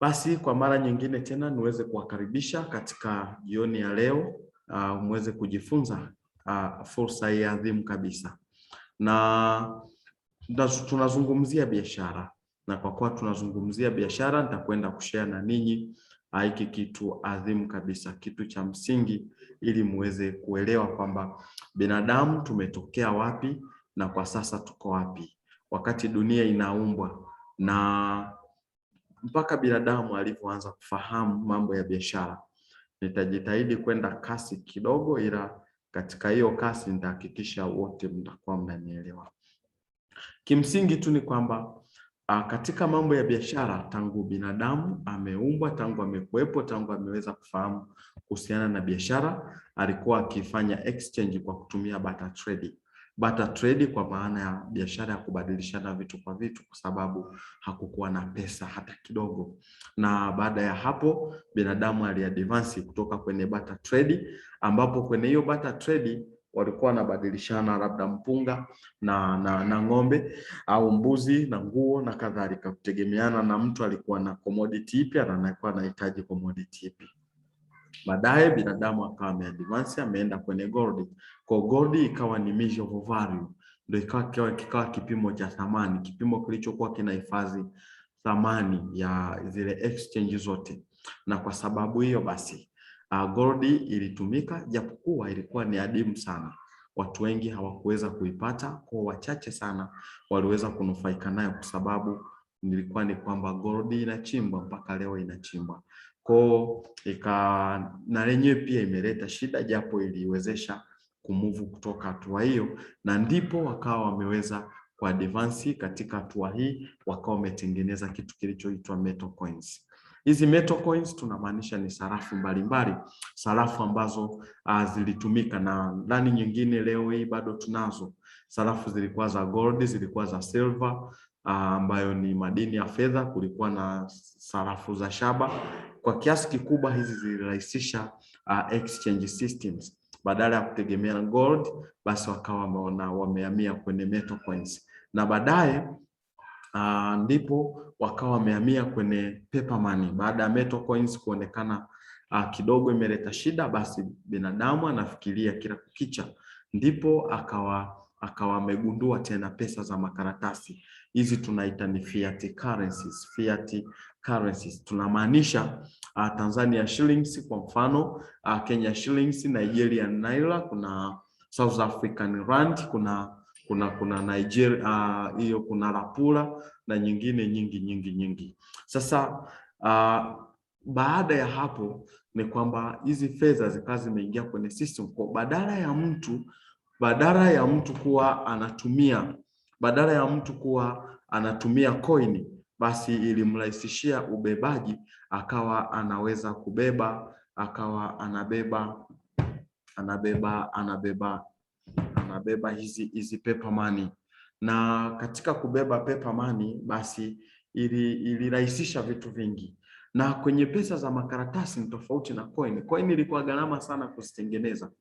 Basi kwa mara nyingine tena niweze kuwakaribisha katika jioni ya leo, muweze kujifunza fursa hii adhimu kabisa. Na tunazungumzia biashara, na kwa kuwa tunazungumzia biashara, nitakwenda kushare na ninyi hiki kitu adhimu kabisa, kitu cha msingi, ili muweze kuelewa kwamba binadamu tumetokea wapi na kwa sasa tuko wapi, wakati dunia inaumbwa na mpaka binadamu alivyoanza kufahamu mambo ya biashara. Nitajitahidi kwenda kasi kidogo, ila katika hiyo kasi nitahakikisha wote mtakuwa mnanielewa. Kimsingi tu ni kwamba katika mambo ya biashara, tangu binadamu ameumbwa, tangu amekuwepo, tangu ameweza kufahamu kuhusiana na biashara, alikuwa akifanya exchange kwa kutumia barter trading. Barter trade kwa maana ya biashara ya kubadilishana vitu kwa vitu, kwa sababu hakukuwa na pesa hata kidogo. Na baada ya hapo binadamu aliadvance kutoka kwenye barter trade, ambapo kwenye hiyo barter trade walikuwa wanabadilishana labda mpunga na ng'ombe, au mbuzi na nguo na kadhalika, kutegemeana na mtu alikuwa na commodity ipi na anakuwa anahitaji commodity ipi. Baadaye binadamu akawa ameadvance, ameenda kwenye gold. Kwa gold ikawa ni measure of value, ndio ikawa kipimo cha thamani, kipimo kilichokuwa kinahifadhi thamani ya zile exchange zote. Na kwa sababu hiyo basi gold ilitumika, japokuwa ilikuwa ni adimu sana. Watu wengi hawakuweza kuipata, kwa wachache sana waliweza kunufaika nayo, kwa sababu nilikuwa ni kwamba gold inachimbwa mpaka leo inachimbwa. Na lenyewe pia imeleta shida, japo iliwezesha kumuvu kutoka hatua hiyo, na ndipo wakawa wameweza kuadvance katika hatua hii, wakawa wametengeneza kitu kilichoitwa metal coins. Hizi metal coins tunamaanisha ni sarafu mbalimbali, sarafu ambazo zilitumika, na ndani nyingine leo hii bado tunazo. Sarafu zilikuwa za gold, zilikuwa za silver ambayo ni madini ya fedha, kulikuwa na sarafu za shaba. Kwa kiasi kikubwa hizi zilirahisisha exchange systems. Badala ya kutegemea gold, basi wakawa wamehamia kwenye metal coins, na baadaye ndipo wakawa wamehamia kwenye paper money. Baada ya metal coins kuonekana kidogo imeleta shida, basi binadamu anafikiria kila kukicha, ndipo akawa amegundua tena pesa za makaratasi. Hizi tunaita ni fiat currencies. Fiat currencies tunamaanisha Tanzania shillings kwa mfano, Kenya shillings, Nigerian naira, kuna South African rand, kuna Nigeria hiyo, kuna Rapula na nyingine nyingi. Sasa baada ya hapo ni kwamba hizi fedha zikawa zimeingia kwenye system. Kwa badala ya mtu kuwa anatumia coin, basi ilimrahisishia ubebaji, akawa anaweza kubeba, akawa anabeba hizi paper money. Na katika kubeba paper money, basi ilirahisisha vitu vingi. Na kwenye pesa za makaratasi ni tofauti na coin. Coin ilikuwa gharama sana kuzitengeneza,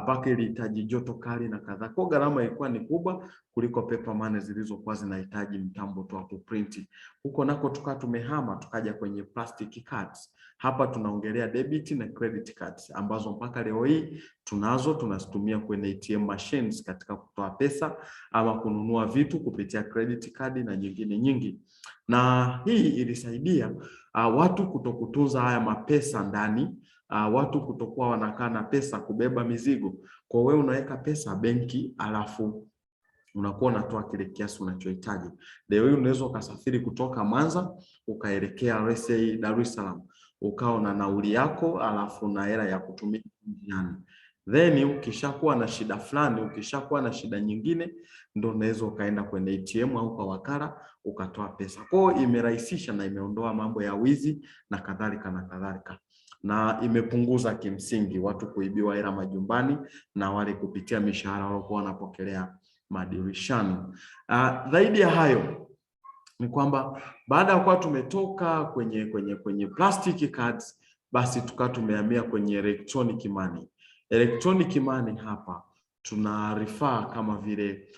mpaka ilihitaji joto kali na kadhaa. Kwa gharama ilikuwa ni kubwa kuliko paper money zilizokuwa zinahitaji mtambo tu hapo print. Huko nako tukawa tumehama tukaja kwenye plastic cards. Hapa tunaongelea debit na credit cards, ambazo mpaka leo hii tunazitumia kwenye ATM machines katika kutoa pesa ama kununua vitu kupitia credit card na nyingine nyingi. Na hii ilisaidia watu kutokutunza haya mapesa ndani, watu kutokuwa wanakaa na pesa kubeba mizigo. Kwa wewe unaweka pesa benki, alafu unakuwa unatoa kile kiasi unachohitaji. Leo hii unaweza ukasafiri kutoka Mwanza ukaelekea let's say Dar es Salaam, ukao na nauli yako, alafu na hela ya kutumia njiani. Then ukishakuwa na shida fulani, ukishakuwa na shida nyingine, ndio unaweza ukaenda kwenye ATM au kwa wakala ukatoa pesa. Kwa hiyo imerahisisha na imeondoa mambo ya wizi na kadhalika, na imepunguza kimsingi watu kuibiwa hela majumbani na wale kupitia mishahara waliokuwa wanapokelea madirishani. Zaidi ya hayo ni kwamba baada ya kuwa tumetoka kwenye plastic cards, basi tukawa tumehamia kwenye electronic money. Electronic money hapa tuna refer kama vile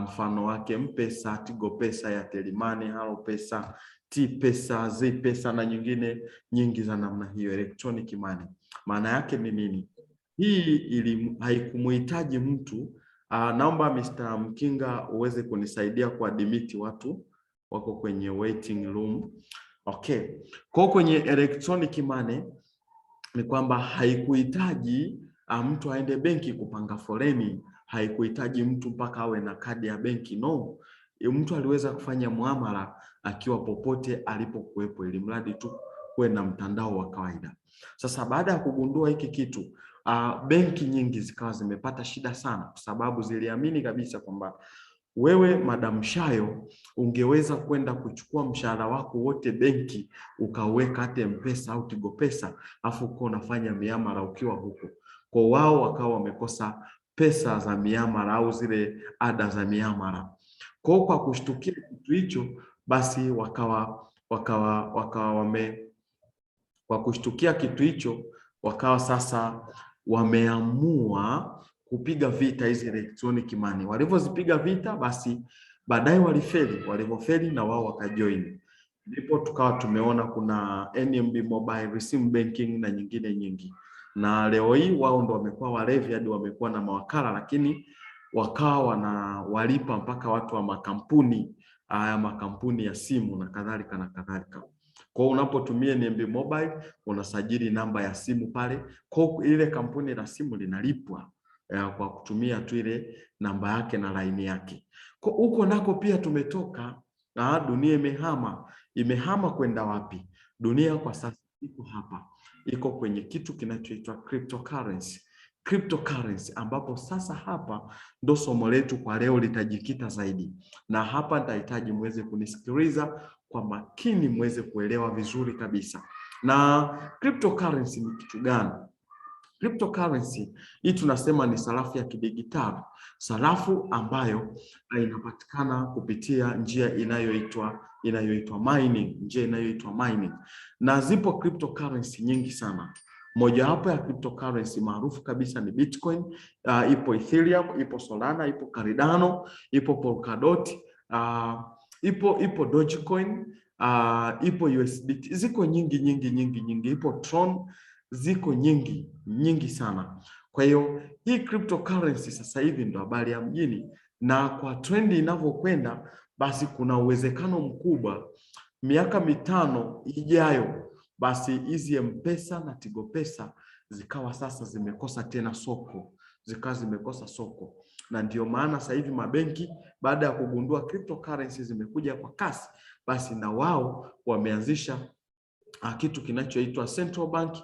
mfano wake M-Pesa, Tigo Pesa, Airtel Money, Halo Pesa, T-Pesa, Z-Pesa na nyingine nyingi za namna hiyo, electronic money. Maana yake ni nini? Hii haikumuhitaji mtu. Naomba Mr. Mkinga uweze kunisaidia kuadmit watu wako kwenye waiting room. Okay. Kwa kwenye electronic money ni kwamba haikuhitaji mtu aende benki kupanga foleni, haikuhitaji mtu mpaka awe na kadi ya benki. No, mtu aliweza kufanya muamala akiwa popote alipokuwepo, ili mradi tu kuwe na mtandao wa kawaida. Sasa baada ya kugundua hiki kitu, benki nyingi zikawa zimepata shida sana, kwa sababu ziliamini kabisa kwamba wewe Madam Shayo ungeweza kwenda kuchukua mshahara wako wote benki ukaweka hata M-Pesa au Tigo Pesa, afu uko unafanya miamala ukiwa huko. Kwa wao wakawa wamekosa pesa za miamala au zile ada za miamala. Kwa kushtukia kitu hicho, basi kwa kushtukia kitu hicho wakawa sasa wameamua kupiga vita hizi electronic money. Walivyozipiga vita, basi baadaye walivyofeli na wao wakajoin. Ndipo tukawa tumeona kuna NMB Mobile, Sim Banking na nyingine nyingi. Na leo hii wao ndo wamekuwa walevi hadi wamekuwa na mawakala, lakini wakawa wanawalipa mpaka watu wa makampuni ya simu na kadhalika na kadhalika. Kwa unapotumia NMB Mobile unasajili namba ya simu pale, kwa ile kampuni la simu linalipwa kwa kutumia tu ile namba yake na laini yake. Kwa huko nako pia tumetoka, na dunia imehama kwenda wapi? Dunia kwa sasa iko hapa, iko kwenye kitu kinachoitwa cryptocurrency, ambapo sasa hapa ndo somo letu kwa leo litajikita zaidi, na hapa nitahitaji muweze kunisikiliza kwa makini, muweze kuelewa vizuri kabisa. Na cryptocurrency ni kitu gani? Cryptocurrency hii tunasema ni sarafu ya kidigitali, sarafu ambayo inapatikana kupitia njia inayoitwa mining, na zipo cryptocurrency nyingi sana. Mojawapo ya cryptocurrency maarufu kabisa ni Bitcoin, ipo Ethereum, ipo Solana, ipo Cardano, ipo Polkadot, ipo Dogecoin, ipo USDT, ziko nyingi, ipo Tron, ziko nyingi sana. Kwa hiyo hii cryptocurrency sasa hivi ndo habari ya mjini, na kwa trendi inavyokwenda, basi kuna uwezekano mkubwa miaka 5 ijayo, basi hizi M-Pesa na Tigo Pesa zikawa sasa zimekosa soko. Na ndio maana sasa hivi mabenki baada ya kugundua cryptocurrency zimekuja kwa kasi, basi na wao wameanzisha kitu kinachoitwa Central Bank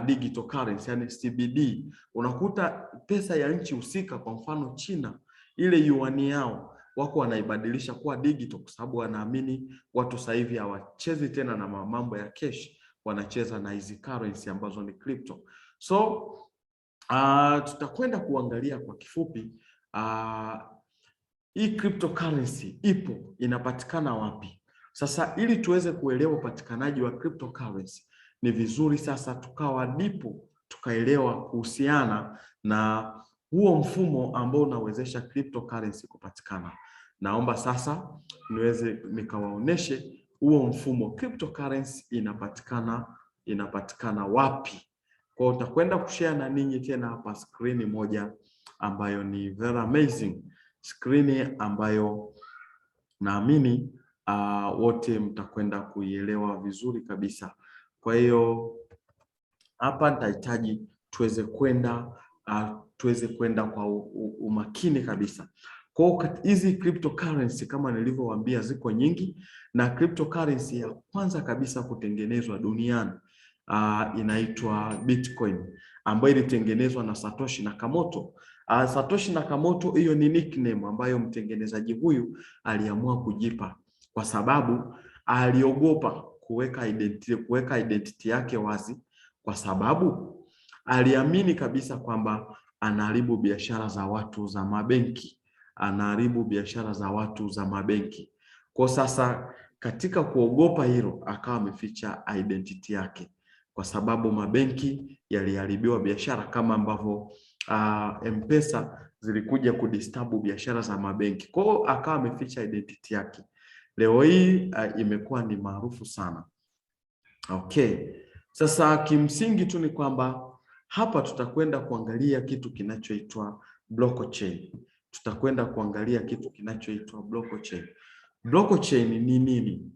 Digital Currency, yani CBD. Unakuta pesa ya nchi husika, kwa mfano China, ile yuan yao wako wanaibadilisha kuwa digital, kwa sababu wanaamini watu sasa hivi hawachezi tena na mambo ya cash, wanacheza na hizi currency ambazo ni crypto. So tutakwenda kuangalia kwa kifupi hii cryptocurrency inapatikana wapi. Sasa ili tuweze kuelewa upatikanaji wa cryptocurrency, ni vizuri sasa tukaelewa kuhusiana na huo mfumo ambao unawezesha cryptocurrency kupatikana. Naomba sasa niweze nikawaoneshe huo mfumo cryptocurrency inapatikana wapi. Kwa hiyo utakwenda kushare na ninyi tena hapa screen moja ambayo ni very amazing, screen ambayo naamini wote mtakwenda kuielewa vizuri kabisa. Kwa hiyo hapa nitahitaji tuweze kwenda kwa umakini kabisa. Kwa hizi cryptocurrency kama nilivyowaambia ziko nyingi, na cryptocurrency ya kwanza kabisa kutengenezwa duniani inaitwa Bitcoin, ambayo ilitengenezwa na Satoshi Nakamoto. Satoshi Nakamoto, hiyo ni nickname ambayo mtengenezaji huyu aliamua kujipa, kwa sababu aliogopa kuweka identity yake wazi, kwa sababu aliamini kabisa kwamba anaharibu biashara za watu za mabenki. Kwa sasa katika kuogopa hilo, akawa ameficha identity yake, kwa sababu mabenki yaliharibiwa biashara, kama ambavyo M-Pesa zilikuja kudisturb biashara za mabenki. Kwa hiyo akawa ameficha identity yake. Leo hii imekuwa ni maarufu sana. Okay. Sasa kimsingi tu ni kwamba hapa tutakwenda kuangalia kitu kinachoitwa blockchain. Tutakwenda kuangalia kitu kinachoitwa blockchain. Blockchain ni nini?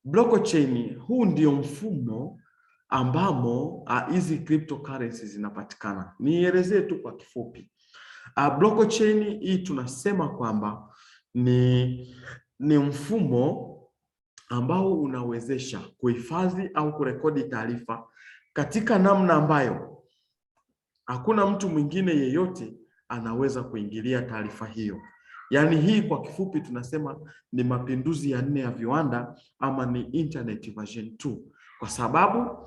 Blockchain, huu ndio mfumo ambamo hizi cryptocurrencies zinapatikana. Nielezee tu kwa kifupi. Blockchain hii tunasema kwamba ni mfumo ambao unawezesha kuhifadhi au kurekodi taarifa katika namna ambayo hakuna mtu mwingine yeyote anaweza kuingilia taarifa hiyo. Yaani hii kwa kifupi tunasema ni mapinduzi ya 4 ya viwanda ama ni internet version 2, kwa sababu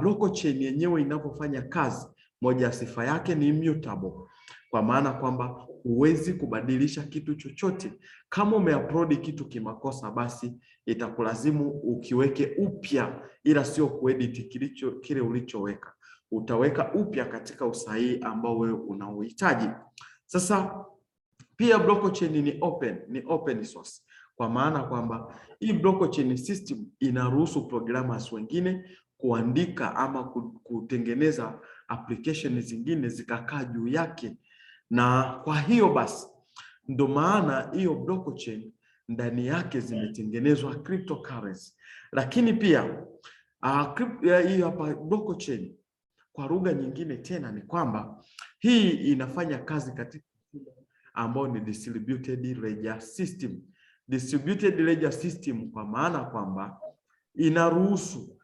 blockchain yenyewe inapofanya kazi, moja ya sifa yake ni immutable, kwa maana kwamba huwezi kubadilisha kitu chochote. Kama umeupload kitu kimakosa, basi itakulazimu ukiweke upya, ila sio kuedit kile ulichoweka. Utaweka upya katika usahihi ambao wewe unaohitaji. Sasa pia blockchain ni open source, kwa maana kwamba hii blockchain system inaruhusu programmers wengine kuandika ama kutengeneza application zingine zikakaa juu yake. Na kwa hiyo basi ndo maana hiyo blockchain ndani yake zimetengenezwa cryptocurrency. Lakini pia hiyo hapa blockchain kwa lugha nyingine tena ni kwamba hii inafanya kazi katika ambao ni distributed ledger system. Distributed ledger system kwa maana kwamba inaruhusu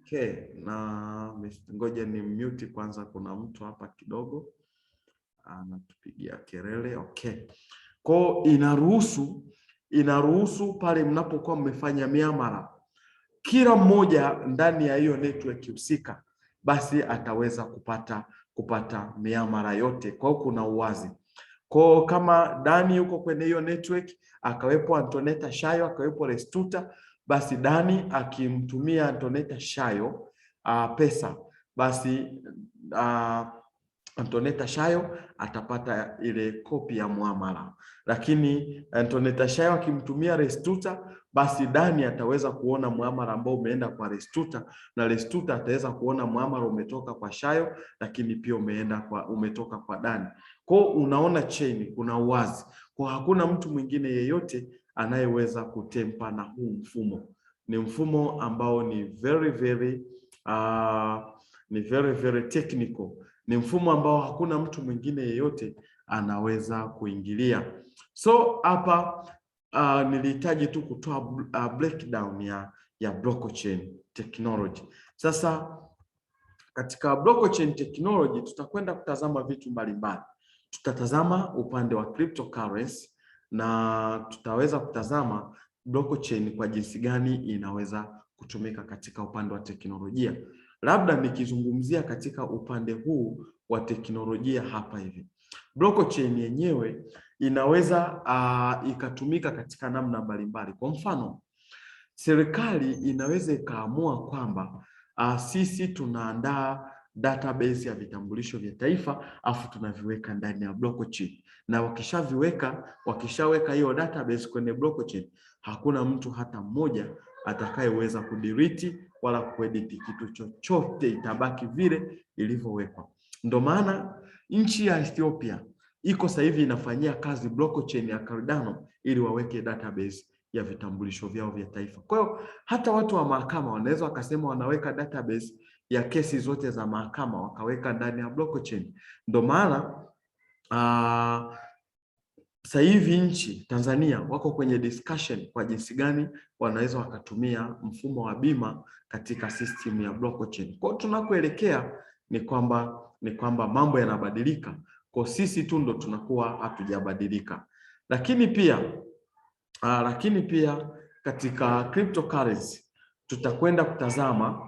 okay, na ngoja ni mute kwanza, kuna mtu hapa kidogo anatupigia kelele. Okay. Kwa inaruhusu pale mnapokuwa mmefanya miamala, kila mmoja ndani ya hiyo network husika basi ataweza kupata miamala yote. Kwa hiyo kuna uwazi. Kwa kama Dani yuko kwenye hiyo network, akawepo Antonetta Shayo, akawepo Restuta, basi Dani akimtumia Antonetta Shayo pesa, basi Antonetta Shayo atapata ile kopi ya muamala. Lakini Antonetta Shayo akimtumia Restuta, basi Dani ataweza kuona muamala ambao umeenda kwa Restuta, na Restuta ataweza kuona muamala umetoka kwa Shayo, lakini pia umetoka kwa Dani. Kwa unaona chain, kuna uwazi. Kwa hakuna mtu mwingine yeyote anayeweza kutempa na huu mfumo. Ni mfumo ambao ni very technical. Ni mfumo ambao hakuna mtu mwingine yeyote anaweza kuingilia. So hapa nilihitaji tu kutoa breakdown ya blockchain technology. Sasa katika blockchain technology tutakwenda kutazama vitu mbalimbali. Tutatazama upande wa cryptocurrency na tutaweza kutazama blockchain kwa jinsi gani inaweza kutumika katika upande wa teknolojia. Labda nikizungumzia katika upande huu wa teknolojia hapa hivi. Blockchain yenyewe inaweza ikatumika katika namna mbalimbali. Kwa mfano, serikali inaweza ikaamua kwamba sisi tunaandaa database ya vitambulisho vya taifa afu tunaviweka ndani ya blockchain, na wakishaweka hiyo database kwenye blockchain, hakuna mtu hata mmoja atakayeweza kudiriti wala kuedit kitu chochote, itabaki vile ilivyowekwa. Ndio maana nchi ya Ethiopia iko sasa hivi inafanyia kazi blockchain ya Cardano ili waweke database ya vitambulisho vyao vya taifa. Kwa hiyo hata watu wa mahakama wanaweza wakasema wanaweka database ya kesi zote za mahakama wakaweka ndani ya blockchain. Ndio maana sasa hivi nchi Tanzania wako kwenye discussion kwa jinsi gani wanaweza wakatumia mfumo wa bima katika system ya blockchain. Kwa tunakoelekea ni kwamba mambo yanabadilika, kwa sisi tu ndo tunakuwa hatujabadilika. Lakini pia katika cryptocurrency tutakwenda kutazama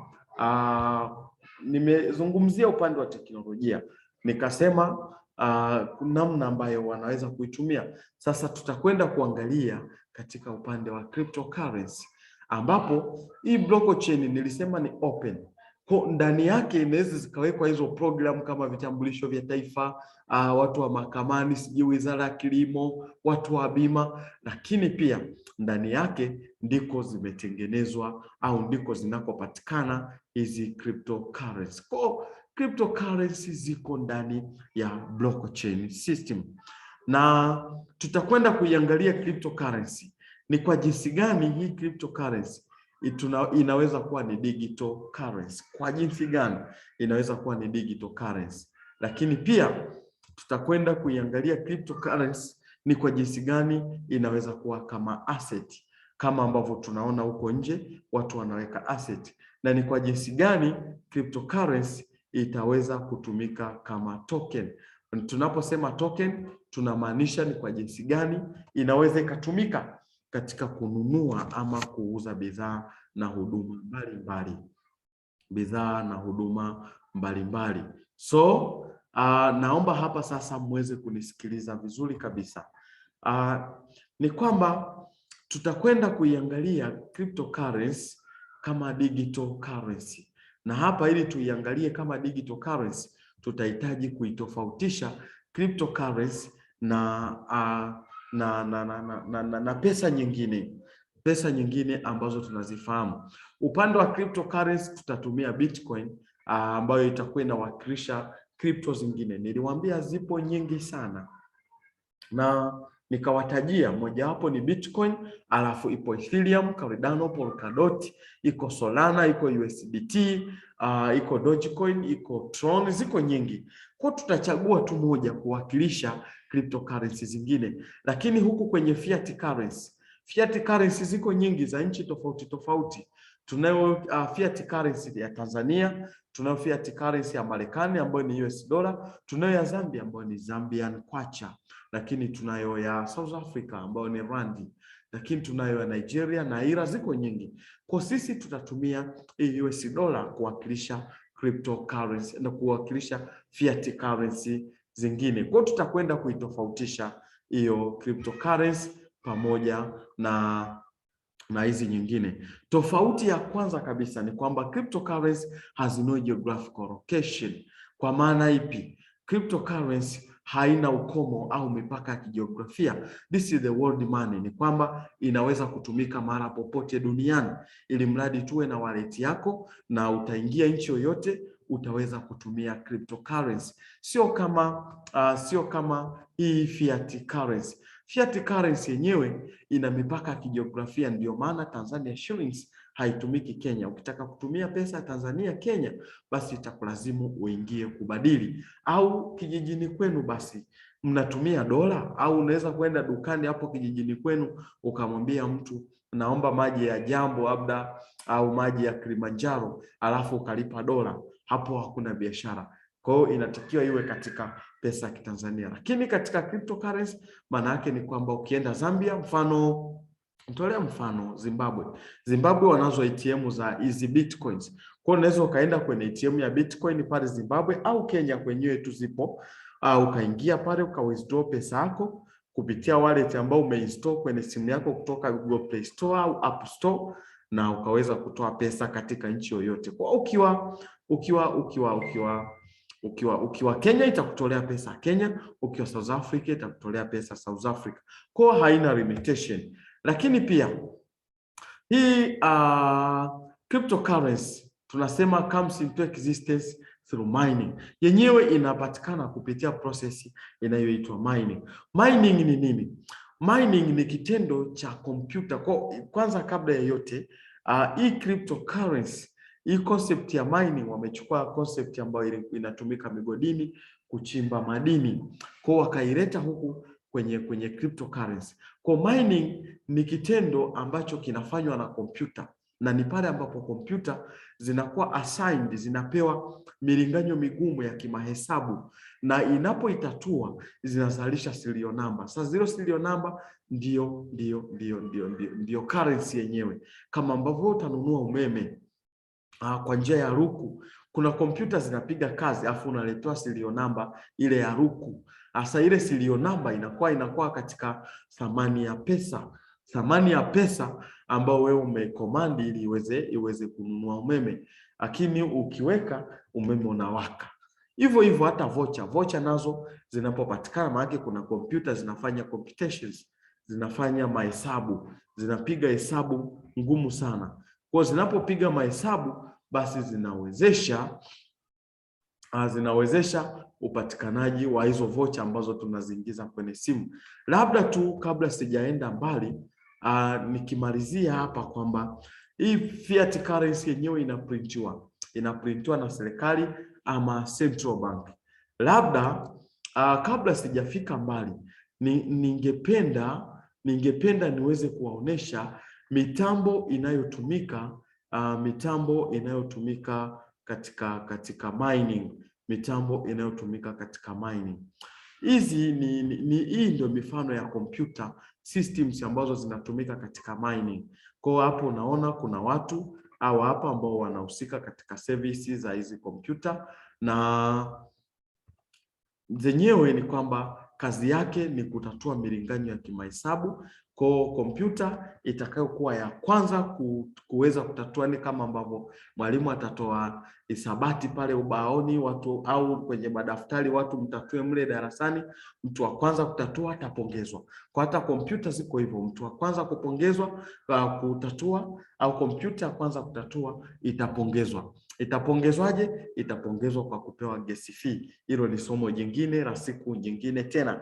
nimezungumzia upande wa teknolojia, nikasema namna ambayo wanaweza kuitumia. Sasa tutakwenda kuangalia katika upande wa cryptocurrency, ambapo hii blockchain nilisema ni open. Kwa ndani yake inaweza zikawekwa hizo program kama vitambulisho vya taifa, watu wa mahakamani, sijui wizara ya kilimo, watu wa bima, lakini pia ndani yake ndiko zimetengenezwa au ndiko zinakopatikana hizi cryptocurrency. Kwa cryptocurrency ziko ndani ya blockchain system, na tutakwenda kuiangalia cryptocurrency ni kwa jinsi gani hii cryptocurrency inaweza kuwa ni digital currency. Kwa jinsi gani inaweza kuwa ni digital currency, lakini pia tutakwenda kuiangalia cryptocurrency ni kwa jinsi gani inaweza kuwa kama asset, kama ambavyo tunaona huko nje watu wanaweka asset, na ni kwa jinsi gani cryptocurrency itaweza kutumika kama token. Tunaposema token tunamaanisha ni kwa jinsi gani inaweza ikatumika katika kununua ama kuuza bidhaa na huduma mbalimbali, So naomba hapa sasa muweze kunisikiliza vizuri kabisa. Ni kwamba tutakwenda kuiangalia cryptocurrency kama digital currency, na hapa ili tuiangalie kama digital currency tutahitaji kuitofautisha cryptocurrency na pesa nyingine ambazo tunazifahamu. Upande wa cryptocurrency tutatumia Bitcoin ambayo itakuwa inawakilisha crypto zingine. Niliwaambia zipo nyingi sana na nikawatajia, mojawapo ni Bitcoin, alafu ipo Ethereum, Cardano, Polkadot, iko Solana, iko USDT, iko Dogecoin, iko Tron, ziko nyingi. Kwa tutachagua tu moja kuwakilisha cryptocurrency zingine. Lakini huku kwenye fiat currency ziko nyingi za nchi tofauti tofauti. Tunayo fiat currency ya Tanzania, tunayo fiat currency ya Marekani ambayo ni US dollar, tunayo ya Zambia ambayo ni Zambian kwacha, lakini tunayo ya South Africa ambayo ni randi, lakini tunayo ya Nigeria na naira, ziko nyingi. Kwa sisi tutatumia US dollar kuwakilisha cryptocurrency na kuwakilisha fiat currency zingine. Kwa tutakwenda kuitofautisha hiyo cryptocurrency pamoja na hizi nyingine. Tofauti ya kwanza kabisa ni kwamba cryptocurrency has no geographical location. Kwa maana ipi? Cryptocurrency haina ukomo au mipaka ya kijiografia. This is the world money, ni kwamba inaweza kutumika mahali popote duniani, ili mradi tuwe na wallet yako na utaingia nchi yoyote utaweza kutumia cryptocurrency. Sio kama hii fiat currency. Fiat currency yenyewe ina mipaka ya kijiografia, ndio maana Tanzania shillings haitumiki Kenya. Ukitaka kutumia pesa ya Tanzania Kenya, basi itakulazimu uingie kubadili, au kijijini kwenu basi mnatumia dola, au unaweza kwenda dukani hapo kijijini kwenu ukamwambia mtu naomba maji ya Jambo labda au maji ya Kilimanjaro, alafu ukalipa dola. Hapo hakuna biashara. Kwa hiyo inatakiwa iwe katika pesa ya Kitanzania. Lakini katika cryptocurrency maana yake ni kwamba ukienda Zambia, mtolea mfano Zimbabwe wanazo ATM za hizi Bitcoins. Kwa hiyo unaweza ukaenda kwenye ATM ya Bitcoin pale Zimbabwe, au Kenya kwenyewe tu zipo, ukaingia pale ukawithdraw pesa yako kupitia wallet ambayo umeinstall kwenye simu yako kutoka Google Play Store au App Store, na ukaweza kutoa pesa katika nchi yoyote. Kwa ukiwa Kenya itakutolea pesa Kenya, ukiwa South Africa itakutolea pesa South Africa. Kwa haina limitation. Lakini pia hii cryptocurrency tunasema comes into existence through mining. Yenyewe inapatikana kupitia process inayoitwa mining. Mining ni nini? Mining ni kitendo cha kompyuta. Kwanza kabla ya yote, hii cryptocurrency, hii concept ya mining wamechukua concept ambayo inatumika migodini kuchimba madini, kwa wakaileta huku kwenye cryptocurrency. Kwa mining ni kitendo ambacho kinafanywa na kompyuta, na ni pale ambapo kompyuta zinakuwa assigned, zinapewa milinganyo migumu ya kimahesabu, na inapoitatua zinazalisha serial number. Sasa zero serial number ndio currency yenyewe. Kama ambavyo utanunua umeme kwa njia ya ruku, kuna kompyuta zinapiga kazi afu unaletewa serial number ile ya ruku. Sasa ile serial number inakuwa katika thamani ya pesa ambayo wewe umecommand ili iweze kununua umeme. lakini ukiweka umeme unawaka. Hivyo hivyo hata vocha nazo zinapopatikana, maana kuna kompyuta zinafanya computations, zinafanya mahesabu, zinapiga hesabu ngumu sana. Kwa zinapopiga mahesabu, basi zinawezesha upatikanaji wa hizo vocha ambazo tunaziingiza kwenye simu. Labda tu kabla sijaenda mbali, nikimalizia hapa kwamba hii fiat currency yenyewe inaprintiwa na serikali ama central bank. Labda kabla sijafika mbali, ningependa niweze kuwaonesha mitambo inayotumika katika mining. Hii ndio mifano ya computer systems ambazo zinatumika katika mining. Kwa hapo unaona kuna watu au hapa ambao wanahusika katika services za hizi kompyuta, na zenyewe ni kwamba kazi yake ni kutatua milinganyo ya kimahesabu. Kwa kompyuta itakayokuwa ya kwanza kuweza kutatua, ni kama ambavyo mwalimu atatoa hisabati pale ubaoni watu au kwenye madaftari watu mtatue mle darasani, mtu wa kwanza kutatua atapongezwa. Kwa hata kompyuta ziko hivyo, mtu wa kwanza kupongezwa kutatua, au kompyuta ya kwanza kutatua itapongezwa. Itapongezwaje? Itapongezwa kwa kupewa gas fee. Hilo ni somo jingine la siku jingine tena.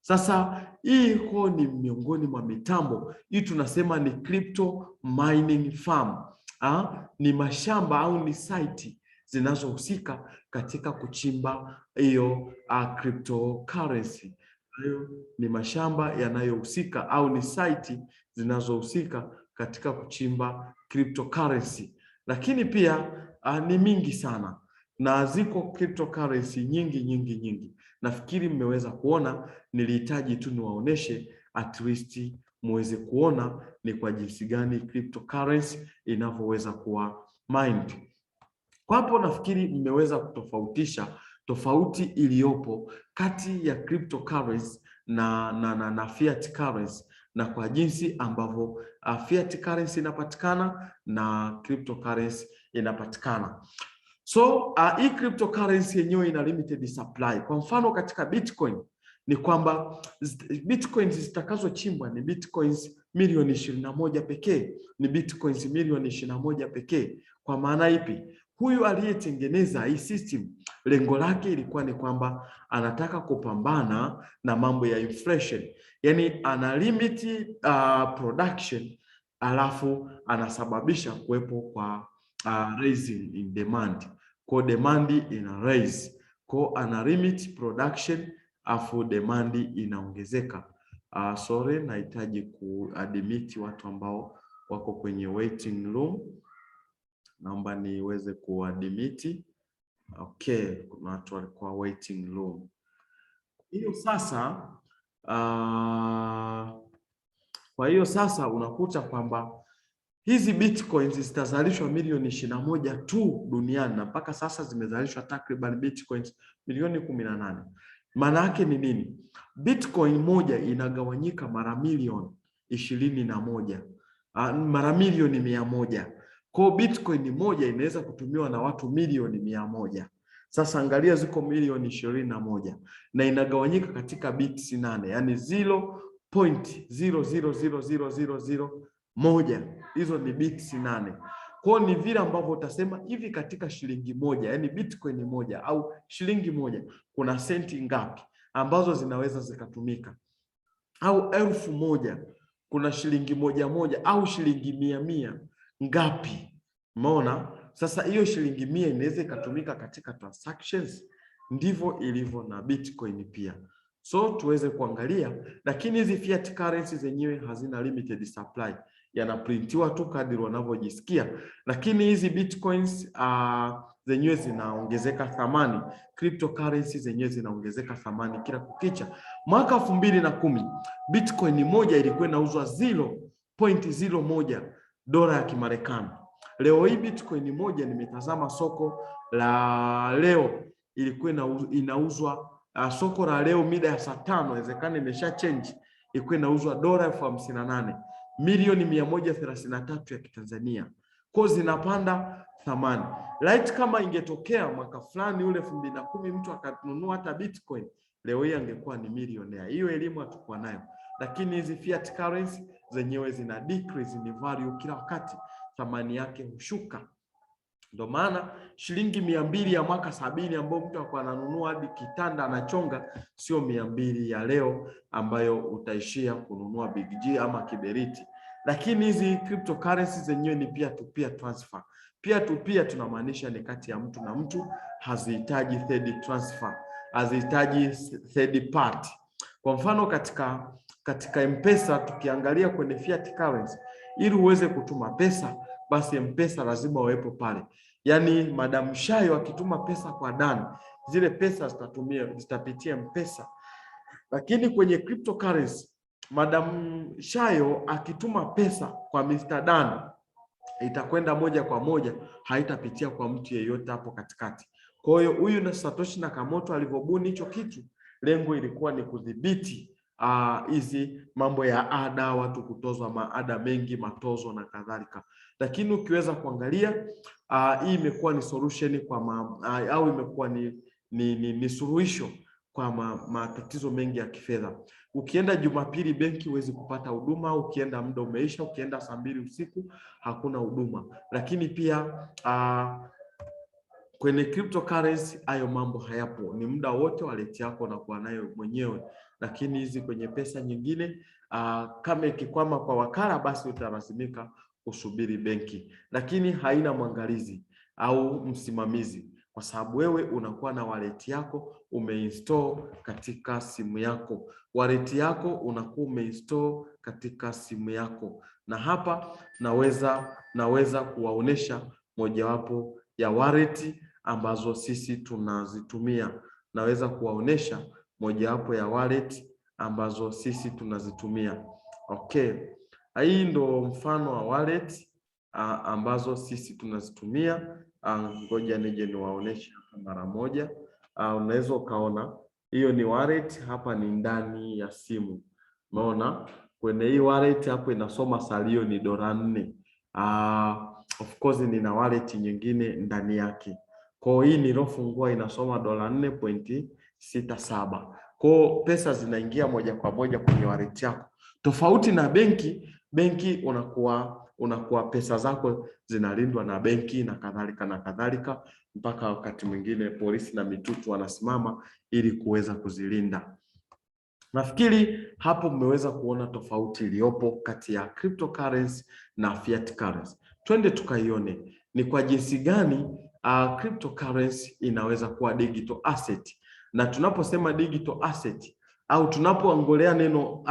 Sasa hii ni miongoni mwa mitambo hii, tunasema ni crypto mining farm. Ni mashamba au ni site zinazohusika katika kuchimba hiyo cryptocurrency. Hayo ni mashamba yanayohusika au ni site zinazohusika katika kuchimba cryptocurrency. Lakini pia ni mingi sana na ziko cryptocurrency nyingi. Nafikiri mmeweza kuona, nilihitaji tu niwaoneshe at least muweze kuona ni kwa jinsi gani cryptocurrency inavyoweza kuwa mined. Kwa hapo nafikiri mmeweza kutofautisha tofauti iliyopo kati ya cryptocurrency na fiat currency, na kwa jinsi ambavyo fiat currency inapatikana na cryptocurrency inapatikana. So hii cryptocurrency yenyewe ina limited supply. Kwa mfano katika Bitcoin ni kwamba Bitcoins zitakazochimbwa ni Bitcoins milioni 21 pekee, ni Bitcoins milioni 21 pekee. Kwa maana ipi? Huyu aliyetengeneza hii system, lengo lake ilikuwa ni kwamba anataka kupambana na mambo ya inflation. Yaani ana limit production, alafu anasababisha kuwepo kwa raising in demand. Kwa demand ina raise, kwa ana limit production, afu demand inaongezeka. Sorry, nahitaji kuadmit watu ambao wako kwenye waiting room. Naomba niweze kuadmit. Okay, kuna watu walikuwa waiting room. Hiyo sasa kwa hiyo sasa unakuta kwamba hizi Bitcoins zitazalishwa milioni 21 tu duniani, na mpaka sasa zimezalishwa takriban Bitcoins milioni 18. Maana yake ni nini? Bitcoin moja inagawanyika mara milioni 21, mara milioni 100. Kwa Bitcoin moja inaweza kutumiwa na watu milioni 100. Sasa angalia, ziko milioni 21 na inagawanyika katika bits 8, yani 0.0000001. Hizo ni bits 8. Kwa ni vile ambavyo utasema hivi, katika shilingi moja, yani Bitcoin moja au shilingi moja, kuna senti ngapi ambazo zinaweza zikatumika, au 1000 kuna shilingi moja au shilingi 100 ngapi? Umeona? Sasa hiyo shilingi 100 inaweza ikatumika katika transactions. Ndivyo ilivyo na Bitcoin pia. So tuweze kuangalia, lakini hizi fiat currency zenyewe hazina limited supply, yanaprintiwa tu kadri wanavyojisikia. Lakini hizi Bitcoins zenyewe zinaongezeka thamani, cryptocurrency zenyewe zinaongezeka thamani kila kukicha. Mwaka 2010 Bitcoin moja ilikuwa inauzwa 0.01 dola ya Kimarekani. Leo hii Bitcoin moja, nimetazama soko la leo, ilikuwa inauzwa soko la leo mida ya saa 5, inawezekana imesha change, ilikuwa inauzwa dola 58 milioni 133 ya Kitanzania. kwa zinapanda thamani. Right, kama ingetokea mwaka fulani ule 2010 mtu akanunua hata Bitcoin, leo hii angekuwa ni milionea. Hiyo elimu hatakuwa nayo. Lakini hizi fiat currency zenyewe zina decrease in value kila wakati, thamani yake hushuka. Ndio maana shilingi 200 ya mwaka 70 ambayo mtu alikuwa ananunua hadi kitanda anachonga, sio 200 ya leo ambayo utaishia kununua Big G ama kiberiti. Lakini hizi cryptocurrency zenyewe ni peer to peer transfer. Peer to peer tunamaanisha ni kati ya mtu na mtu, hazihitaji third transfer, hazihitaji third party. Kwa mfano katika M-Pesa tukiangalia kwenye fiat currency, ili uweze kutuma pesa basi M-Pesa lazima wawepo pale. Yaani Madam Shayo akituma pesa kwa Dan, zile pesa zitapitia M-Pesa. Lakini kwenye cryptocurrency, Madam Shayo akituma pesa kwa Mr. Dan, itakwenda moja kwa moja, haitapitia kwa mtu yeyote hapo katikati. Kwa hiyo huyu na Satoshi Nakamoto alivyobuni hicho kitu, lengo ilikuwa ni kudhibiti hizi mambo ya ada, watu kutozwa maada mengi, matozo na kadhalika. Lakini ukiweza kuangalia hii imekuwa ni solution kwa au imekuwa ni suluhisho kwa matatizo mengi ya kifedha. Ukienda Jumapili benki huwezi kupata huduma, ukienda muda umeisha, ukienda saa 2 usiku hakuna huduma. Lakini pia kwenye cryptocurrency hayo mambo hayapo, ni muda wote wallet yako na kuwa nayo mwenyewe. Lakini hizi kwenye pesa nyingine kama ikikwama kwa wakala, basi utalazimika kusubiri benki, lakini haina mwangalizi au msimamizi, kwa sababu wewe unakuwa na wallet yako umeinstall katika simu yako. Wallet yako unakuwa umeinstall katika simu yako, na hapa naweza kuwaonesha mojawapo ya wallet ambazo sisi tunazitumia. Naweza kuwaonesha mojawapo ya wallet ambazo sisi tunazitumia. Okay. Hii ndo mfano wa wallet ambazo sisi tunazitumia. Ngoja nije niwaoneshe hapa mara moja. Unaweza ukaona hiyo ni wallet, hapa ni ndani ya simu. Umeona? Kwenye hii wallet hapo inasoma salio ni $4. Of course nina wallet nyingine ndani yake. Kwa hii nilofungua inasoma $4.67. Kwa pesa zinaingia moja kwa moja kwenye wallet yako. Tofauti na benki unakuwa pesa zako zinalindwa na benki na kadhalika, mpaka wakati mwingine polisi na mitutu wanasimama ili kuweza kuzilinda. Nafikiri hapo mmeweza kuona tofauti iliyopo kati ya cryptocurrency na fiat currency. Twende tukaione ni kwa jinsi gani cryptocurrency inaweza kuwa digital asset. Na tunaposema digital asset au tunapoangolea neno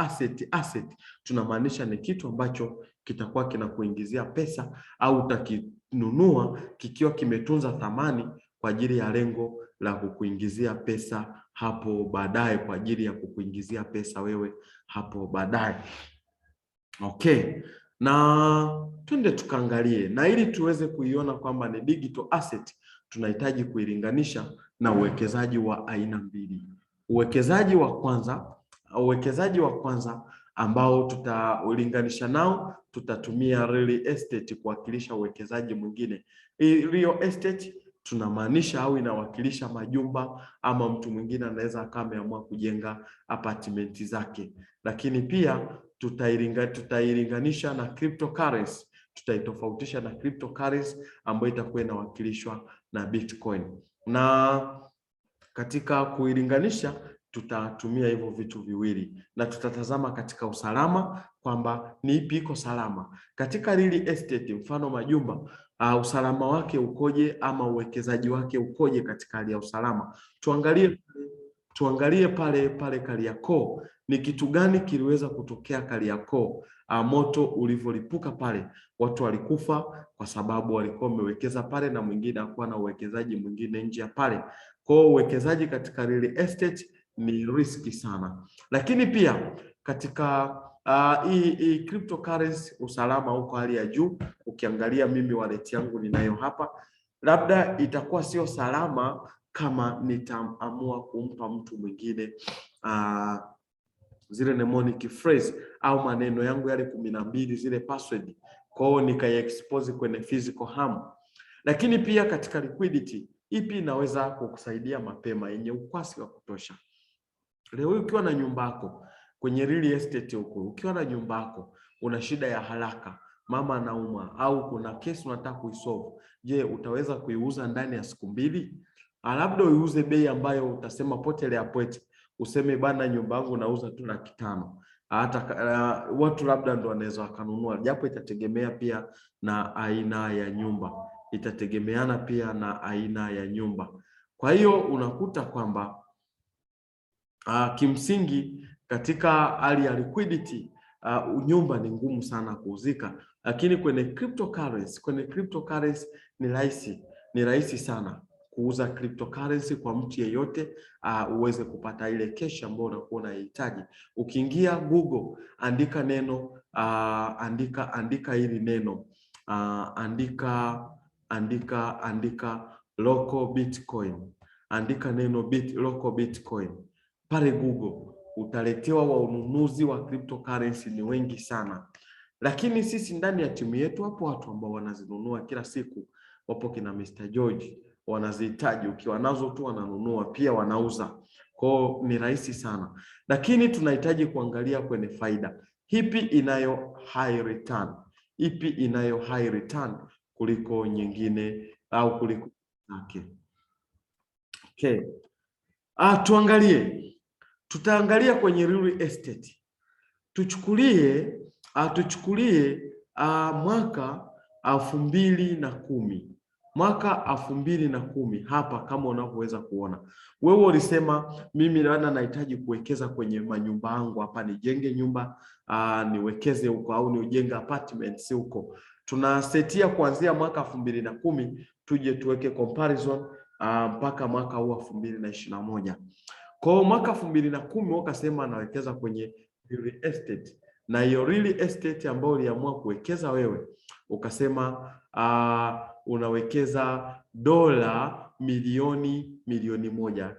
asset tunamaanisha ni kitu ambacho kitakuwa kinakuingizia pesa au utakinunua kikiwa kimetunza thamani kwa ajili ya lengo la kukuingizia pesa hapo baadaye, kwa ajili ya kukuingizia pesa wewe hapo baadaye. Okay. Na twende tukaangalie, na ili tuweze kuiona kwamba ni digital asset tunahitaji kuilinganisha na uwekezaji wa aina mbili. Uwekezaji wa kwanza ambao tutaulinganisha nao, tutatumia real estate kuwakilisha uwekezaji mwingine. Real estate tunamaanisha au inawakilisha majumba, ama mtu mwingine anaweza kama ameamua kujenga apartment zake. Lakini pia tutailinganisha na cryptocurrency, tutaitofautisha na cryptocurrency ambayo itakuwa inawakilishwa na Bitcoin. Na katika kuilinganisha tutatumia hivyo vitu viwili, na tutatazama katika usalama kwamba ni ipi iko salama. Katika real estate, mfano majumba, usalama wake ukoje, ama uwekezaji wake ukoje katika hali ya usalama. Tuangalie pale Kariakoo, ni kitu gani kiliweza kutokea Kariakoo. Moto ulivyolipuka pale, watu walikufa kwa sababu walikuwa wamewekeza pale na mwingine hakuwa na uwekezaji mwingine nje ya pale. Kwa uwekezaji katika real estate ni riski sana. Lakini pia katika hii cryptocurrency usalama uko hali ya juu. Ukiangalia mimi wallet yangu ninayo hapa, labda itakuwa sio salama kama nitaamua kumpa mtu mwingine zile mnemonic phrase au maneno yangu yale 12 zile password kwao nikaiexpose kwenye physical harm. Lakini pia katika liquidity, ipi inaweza kukusaidia mapema yenye ukwasi wa kutosha. Leo ukiwa na nyumba yako kwenye real estate huko, ukiwa na nyumba yako una shida ya haraka, mama anauma au kuna kesi unataka kuisolve, je, utaweza kuiuza ndani ya siku 2? Labda uiuze bei ambayo utasema potelea pote, useme bana nyumba yangu nauza tu 500,000. Hata watu labda ndo wanaweza wakanunua, japo itategemea pia na aina ya nyumba, itategemeana pia na aina ya nyumba. Kwa hiyo unakuta kwamba kimsingi katika hali ya liquidity nyumba ni ngumu sana kuuzika, lakini kwenye cryptocurrency ni rahisi sana kuuza cryptocurrency kwa mtu yeyote, uweze kupata ile cash ambayo unakuwa unahitaji. Ukiingia Google, andika neno andika hili neno andika local bitcoin, andika neno local bitcoin pale Google, utaletewa wanunuzi wa cryptocurrency ni wengi sana. Lakini sisi ndani ya timu yetu hapo watu ambao wanazinunua kila siku, wapo kina Mr. George, wanazihitaji, ukiwa nazo tu wananunua, pia wanauza. Kwao ni rahisi sana. Lakini tunahitaji kuangalia kwenye faida. Ipi inayo high return? Ipi inayo high return kuliko nyingine au kuliko yake? Okay. Tuangalie. Tutaangalia kwenye real estate. Tuchukulie mwaka 2010. Mwaka 2010 hapa, kama unavyoweza kuona. Wewe ulisema mimi nahitaji kuwekeza kwenye manyumba yangu hapa, nijenge nyumba niwekeze huko, au niujenge apartments huko. Tunasetia kuanzia mwaka 2010 tuje tuweke comparison mpaka mwaka huu 2021. Kwa mwaka 2010 wakasema anawekeza kwenye real estate, na hiyo real estate ambayo uliamua kuwekeza wewe ukasema unawekeza dola milioni 1,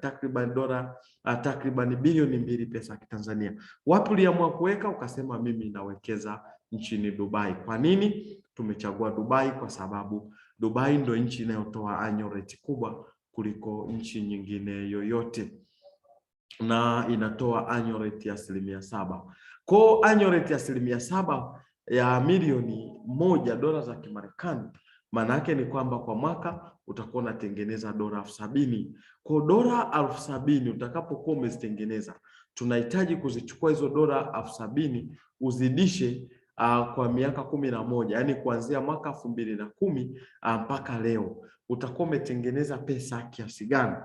takriban bilioni 2 pesa ya Tanzania. Wapi uliamua kuweka? Ukasema mimi nawekeza nchini Dubai. Kwa nini tumechagua Dubai? Kwa sababu Dubai ndio nchi inayotoa annual rate kubwa kuliko nchi nyingine yoyote, na inatoa annual rate ya 7%. Kwa annual rate ya 7% ya milioni 1 dola za Kimarekani, maana yake ni kwamba kwa mwaka utakuwa unatengeneza dola 70,000. Kwa dola 70,000 utakapokuwa umezitengeneza, tunahitaji kuzichukua hizo dola 70,000 uzidishe kwa miaka 11, yani kuanzia mwaka 2010 mpaka leo utakuwa umetengeneza pesa kiasi gani?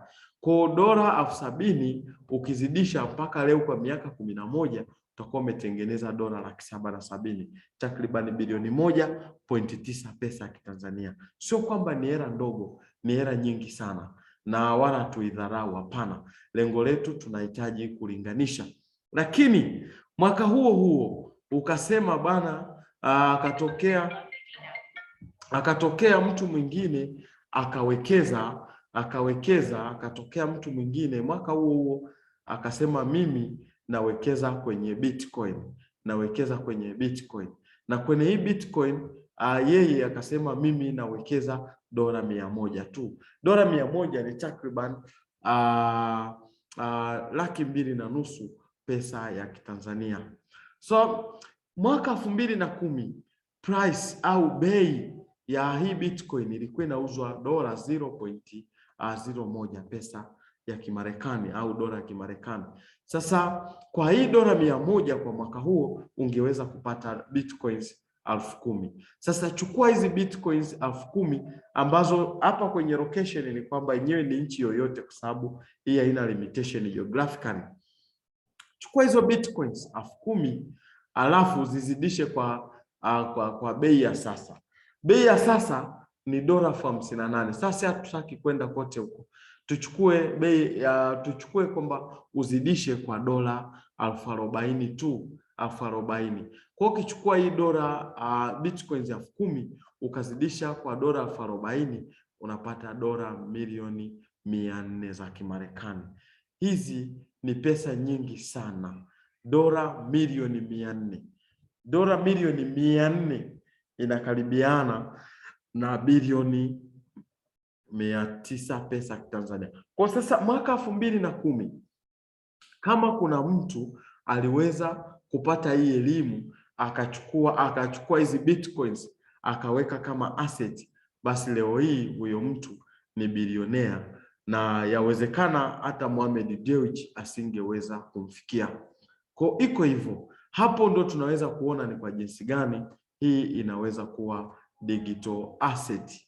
Kwa dola 70,000 ukizidisha mpaka leo kwa miaka 11, utakuwa umetengeneza dola 770,000, takriban bilioni 1.9 pesa ya Kitanzania. Sio kwamba ni hela ndogo, ni hela nyingi sana, na wala tuidharau, hapana. Lengo letu tunahitaji kulinganisha. Lakini mwaka huo ukasema bana, akatokea mtu mwingine akatokea mtu mwingine mwaka huo akasema mimi nawekeza kwenye Bitcoin, na kwenye hii Bitcoin yeye akasema mimi nawekeza dola 100 tu. Dola 100 ni takriban 2.5 pesa ya Kitanzania. So mwaka 2010 price au bei ya hii Bitcoin ilikuwa inauzwa dola 0.01 pesa ya Kimarekani au dola ya Kimarekani. Sasa kwa hii dola 100 kwa mwaka huo ungeweza kupata Bitcoins 10,000. Sasa chukua hizi Bitcoins 10,000 ambazo hapa kwenye location ni kwamba yenyewe ni nchi yoyote, kwa sababu hii haina limitation geographically. Chukua hizo Bitcoins 10,000 alafu zizidishe kwa bei ya sasa. Bei ya sasa ni dola 58. Sasa hatutaki kwenda kote huko. Tuchukue kwamba uzidishe kwa dola 40,000 tu, 40,000. Kwa ukichukua hii dola Bitcoins 10,000 ukazidisha kwa dola 40,000 unapata dola milioni 400 za Kimarekani. Hizi ni pesa nyingi sana. Dola milioni 400. Dola milioni 400 inakaribiana na bilioni 900 pesa Tanzania. Kwa sasa mwaka 2010 kama kuna mtu aliweza kupata hii elimu akachukua hizi bitcoins akaweka kama asset, basi leo hii huyo mtu ni bilionea, na yawezekana hata Mohamed Dewji asingeweza kumfikia. Kwa iko hivyo, hapo ndo tunaweza kuona ni kwa jinsi gani hii inaweza kuwa digital asset.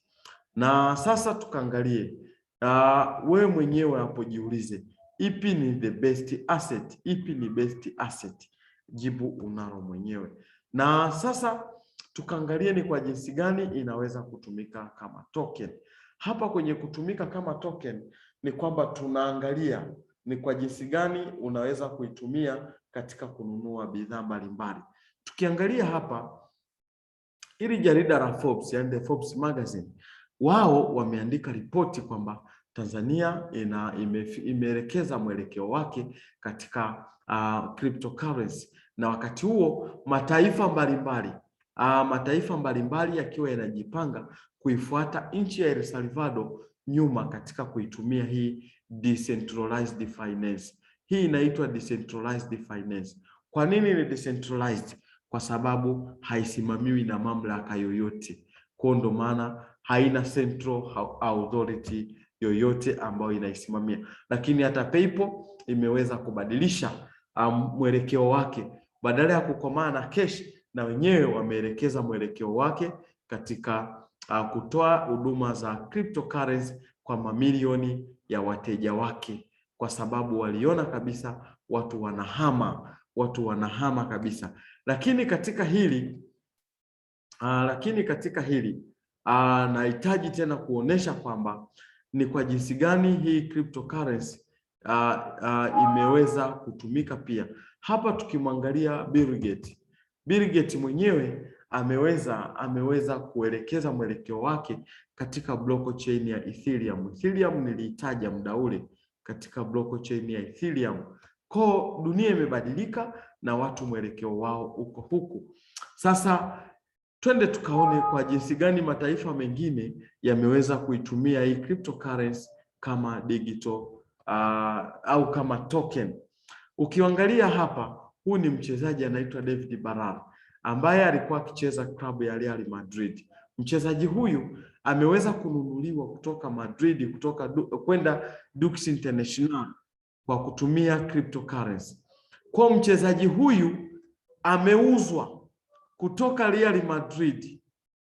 Na sasa tukaangalie, wewe mwenyewe hapo jiulize, ipi ni the best asset? Ipi ni best asset? Jibu unalo mwenyewe. Na sasa tukaangalie ni kwa jinsi gani inaweza kutumika kama token. Hapa kwenye kutumika kama token ni kwamba tunaangalia ni kwa jinsi gani unaweza kuitumia katika kununua bidhaa mbalimbali. Tukiangalia hapa ili jarida la Forbes, yani the Forbes magazine, wao wameandika ripoti kwamba Tanzania imeelekeza mwelekeo wake katika cryptocurrency, na wakati huo mataifa mbalimbali yakiwa yanajipanga kuifuata nchi ya El Salvador nyuma katika kuitumia hii decentralized finance. Hii inaitwa decentralized finance. Kwa nini ni decentralized? Kwa sababu haisimamiwi na mamlaka yoyote. Kwa ndo maana haina central authority yoyote ambayo inaisimamia. Lakini hata PayPal imeweza kubadilisha mwelekeo wake, badala ya kukomaa na cash, na wenyewe wameelekeza mwelekeo wake katika kutoa huduma za cryptocurrency kwa mamilioni ya wateja wake, kwa sababu waliona kabisa watu wanahama kabisa. Lakini katika hili nahitaji tena kuonesha kwamba ni kwa jinsi gani hii cryptocurrency imeweza kutumika pia. Hapa tukimwangalia Bill Gates mwenyewe ameweza kuelekeza mwelekeo wake katika blockchain ya Ethereum. Ethereum niliitaja muda ule katika blockchain ya Ethereum. Kwa dunia imebadilika na watu mwelekeo wao uko huku. Sasa twende tukaone kwa jinsi gani mataifa mengine yameweza kuitumia hii cryptocurrency kama digital au kama token. Ukiangalia hapa, huu ni mchezaji anaitwa David Barara ambaye alikuwa akicheza klabu ya Real Madrid. Mchezaji huyu ameweza kununuliwa kutoka Madrid kwenda Dux International kwa kutumia cryptocurrency. Kwa mchezaji huyu ameuzwa kutoka Real Madrid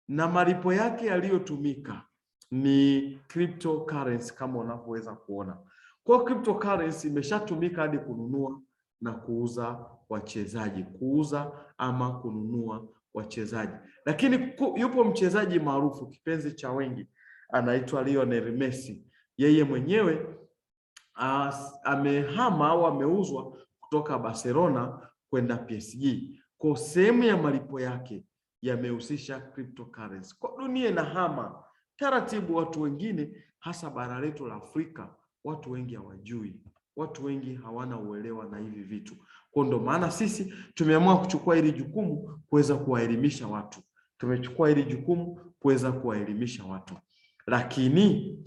na malipo yake yaliyotumika ni cryptocurrency kama unavyoweza kuona. Kwa cryptocurrency imeshatumika hadi kununua na kuuza wachezaji, kununua wachezaji. Lakini yupo mchezaji maarufu kipenzi cha wengi anaitwa Lionel Messi. Yeye mwenyewe amehama au ameuzwa kutoka Barcelona kwenda PSG. Kwa sehemu ya malipo yake yamehusisha cryptocurrency. Kwa dunia inahama taratibu, watu wengine hasa bara letu la Afrika, watu wengi hawajui, watu wengi hawana uelewa na hivi vitu. Kwa ndo maana sisi tumeamua kuchukua hili jukumu kuweza kuwaelimisha watu. Lakini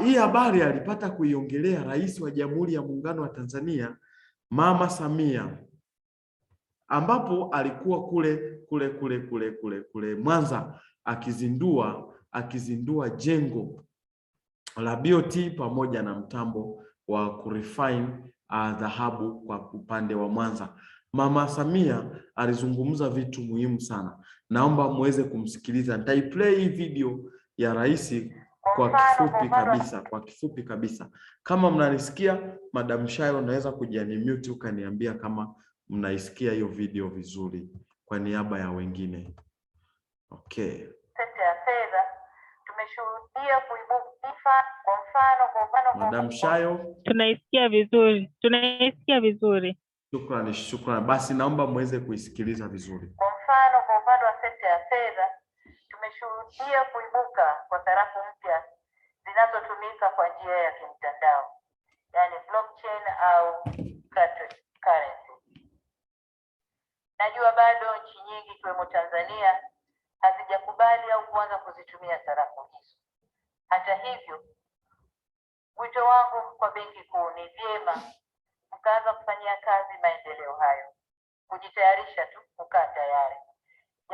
hii habari alipata kuiongelea Rais wa Jamhuri ya Muungano wa Tanzania, Mama Samia, ambapo alikuwa kule Mwanza akizindua jengo la BOT pamoja na mtambo wa kurefine dhahabu kwa upande wa Mwanza. Mama Samia alizungumza vitu muhimu sana. Naomba muweze kumsikiliza. Nitaiplay hii video ya rais kwa kifupi kabisa. Kama mnanisikia, Madam Shayo, unaweza kujiunmute ukaniambia kama mnaisikia hiyo video vizuri kwa niaba ya wengine. Okay. Sekta ya fedha tumeshuhudia kuibuka kwa mfano Madam Shayo, tunaisikia vizuri. Shukrani. Basi naomba muweze kuisikiliza vizuri. Kwa mfano, kwa upande wa sekta ya fedha tumeshuhudia kuibuka kwa sarafu mpya zinazotumika kwa njia ya kimtandao, yani blockchain au cryptocurrency. Najua bado nchi nyingi ikiwemo Tanzania hazijakubali au kuanza kuzitumia sarafu hizo. Hata hivyo, wito wangu kwa Benki Kuu ni vyema mkaanza kufanyia kazi maendeleo hayo, kujitayarisha tu, kukaa tayari.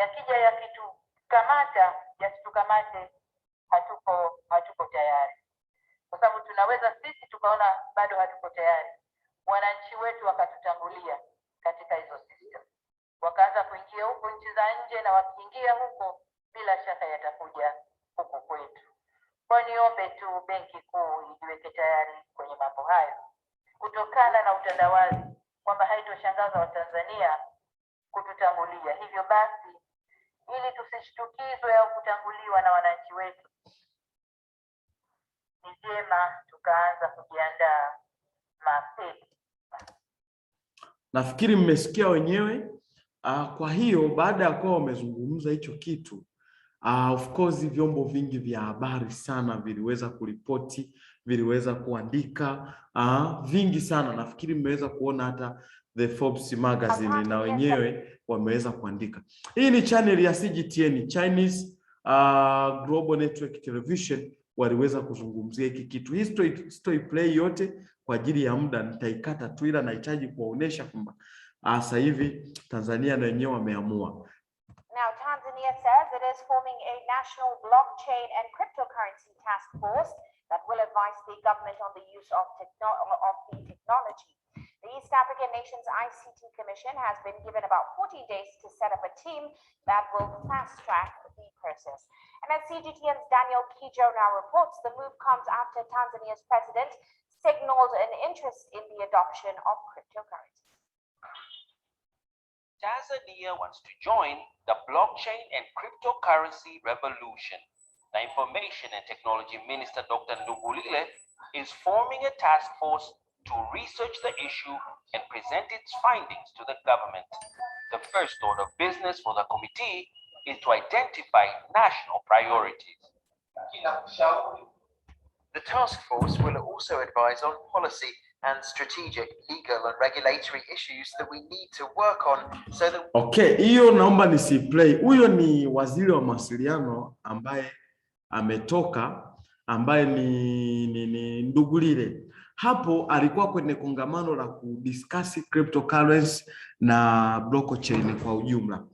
Yakija yakitukamata, yasitukamate hatuko tayari, kwa sababu tunaweza sisi tukaona bado hatuko tayari, wananchi wetu wakatutangulia katika hizo system, wakaanza kuingia huko nchi za nje, na wakiingia huko bila shaka yatakuja huko kwetu. Kwa niombe tu Benki Kuu ijiweke tayari kwenye mambo hayo, kutokana na utandawazi kwamba haitoshangaza Watanzania kututangulia. Hivyo basi, ili tusishtukizwe au kutanguliwa na wananchi wetu, ni vyema tukaanza kujiandaa mapema. Nafikiri mmesikia wenyewe. Kwa hiyo baada ya kuwa wamezungumza hicho kitu, of course vyombo vingi vya habari sana viliweza kuripoti, viliweza kuandika vingi sana. Nafikiri mmeweza kuona hata The Forbes magazine na wenyewe wameweza kuandika. Hii ni channel ya CGTN, Chinese Global Network Television, waliweza kuzungumzia hiki kitu. History play yote kwa ajili ya muda nitaikata tu, ila nahitaji kuwaonesha kwamba sasa hivi Tanzania na wenyewe wameamua. Now, Tanzania says it is forming a national blockchain and cryptocurrency task force that will advise the government on the use of the technology. The East African Nations ICT Commission has been given about 14 days to set up a team that will fast-track the process. And as CGTN's Daniel Kijo now reports, the move comes after Tanzania's president signaled an interest in the adoption of cryptocurrency. Tanzania wants to join the blockchain and cryptocurrency revolution. The Information and Technology Minister, Dr. Ndugulile, is forming a task force to research the issue and present its findings to the government. The first order of business for the committee is to identify national priorities. The task force will also advise on policy and strategic, legal and regulatory issues that we need to work on so that... Okay, hiyo naomba nisiplay. Huyo ni waziri wa mawasiliano ambaye ametoka, ambaye ni Ndugulile. Hapo alikuwa kwenye kongamano la kudiscuss cryptocurrency na blockchain kwa ujumla.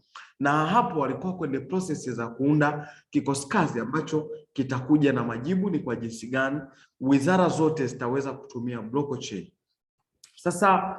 Na hapo walikuwa kwenye process za kuunda kikosi kazi ambacho kitakuja na majibu ni kwa jinsi gani wizara zote zitaweza kutumia blockchain. Sasa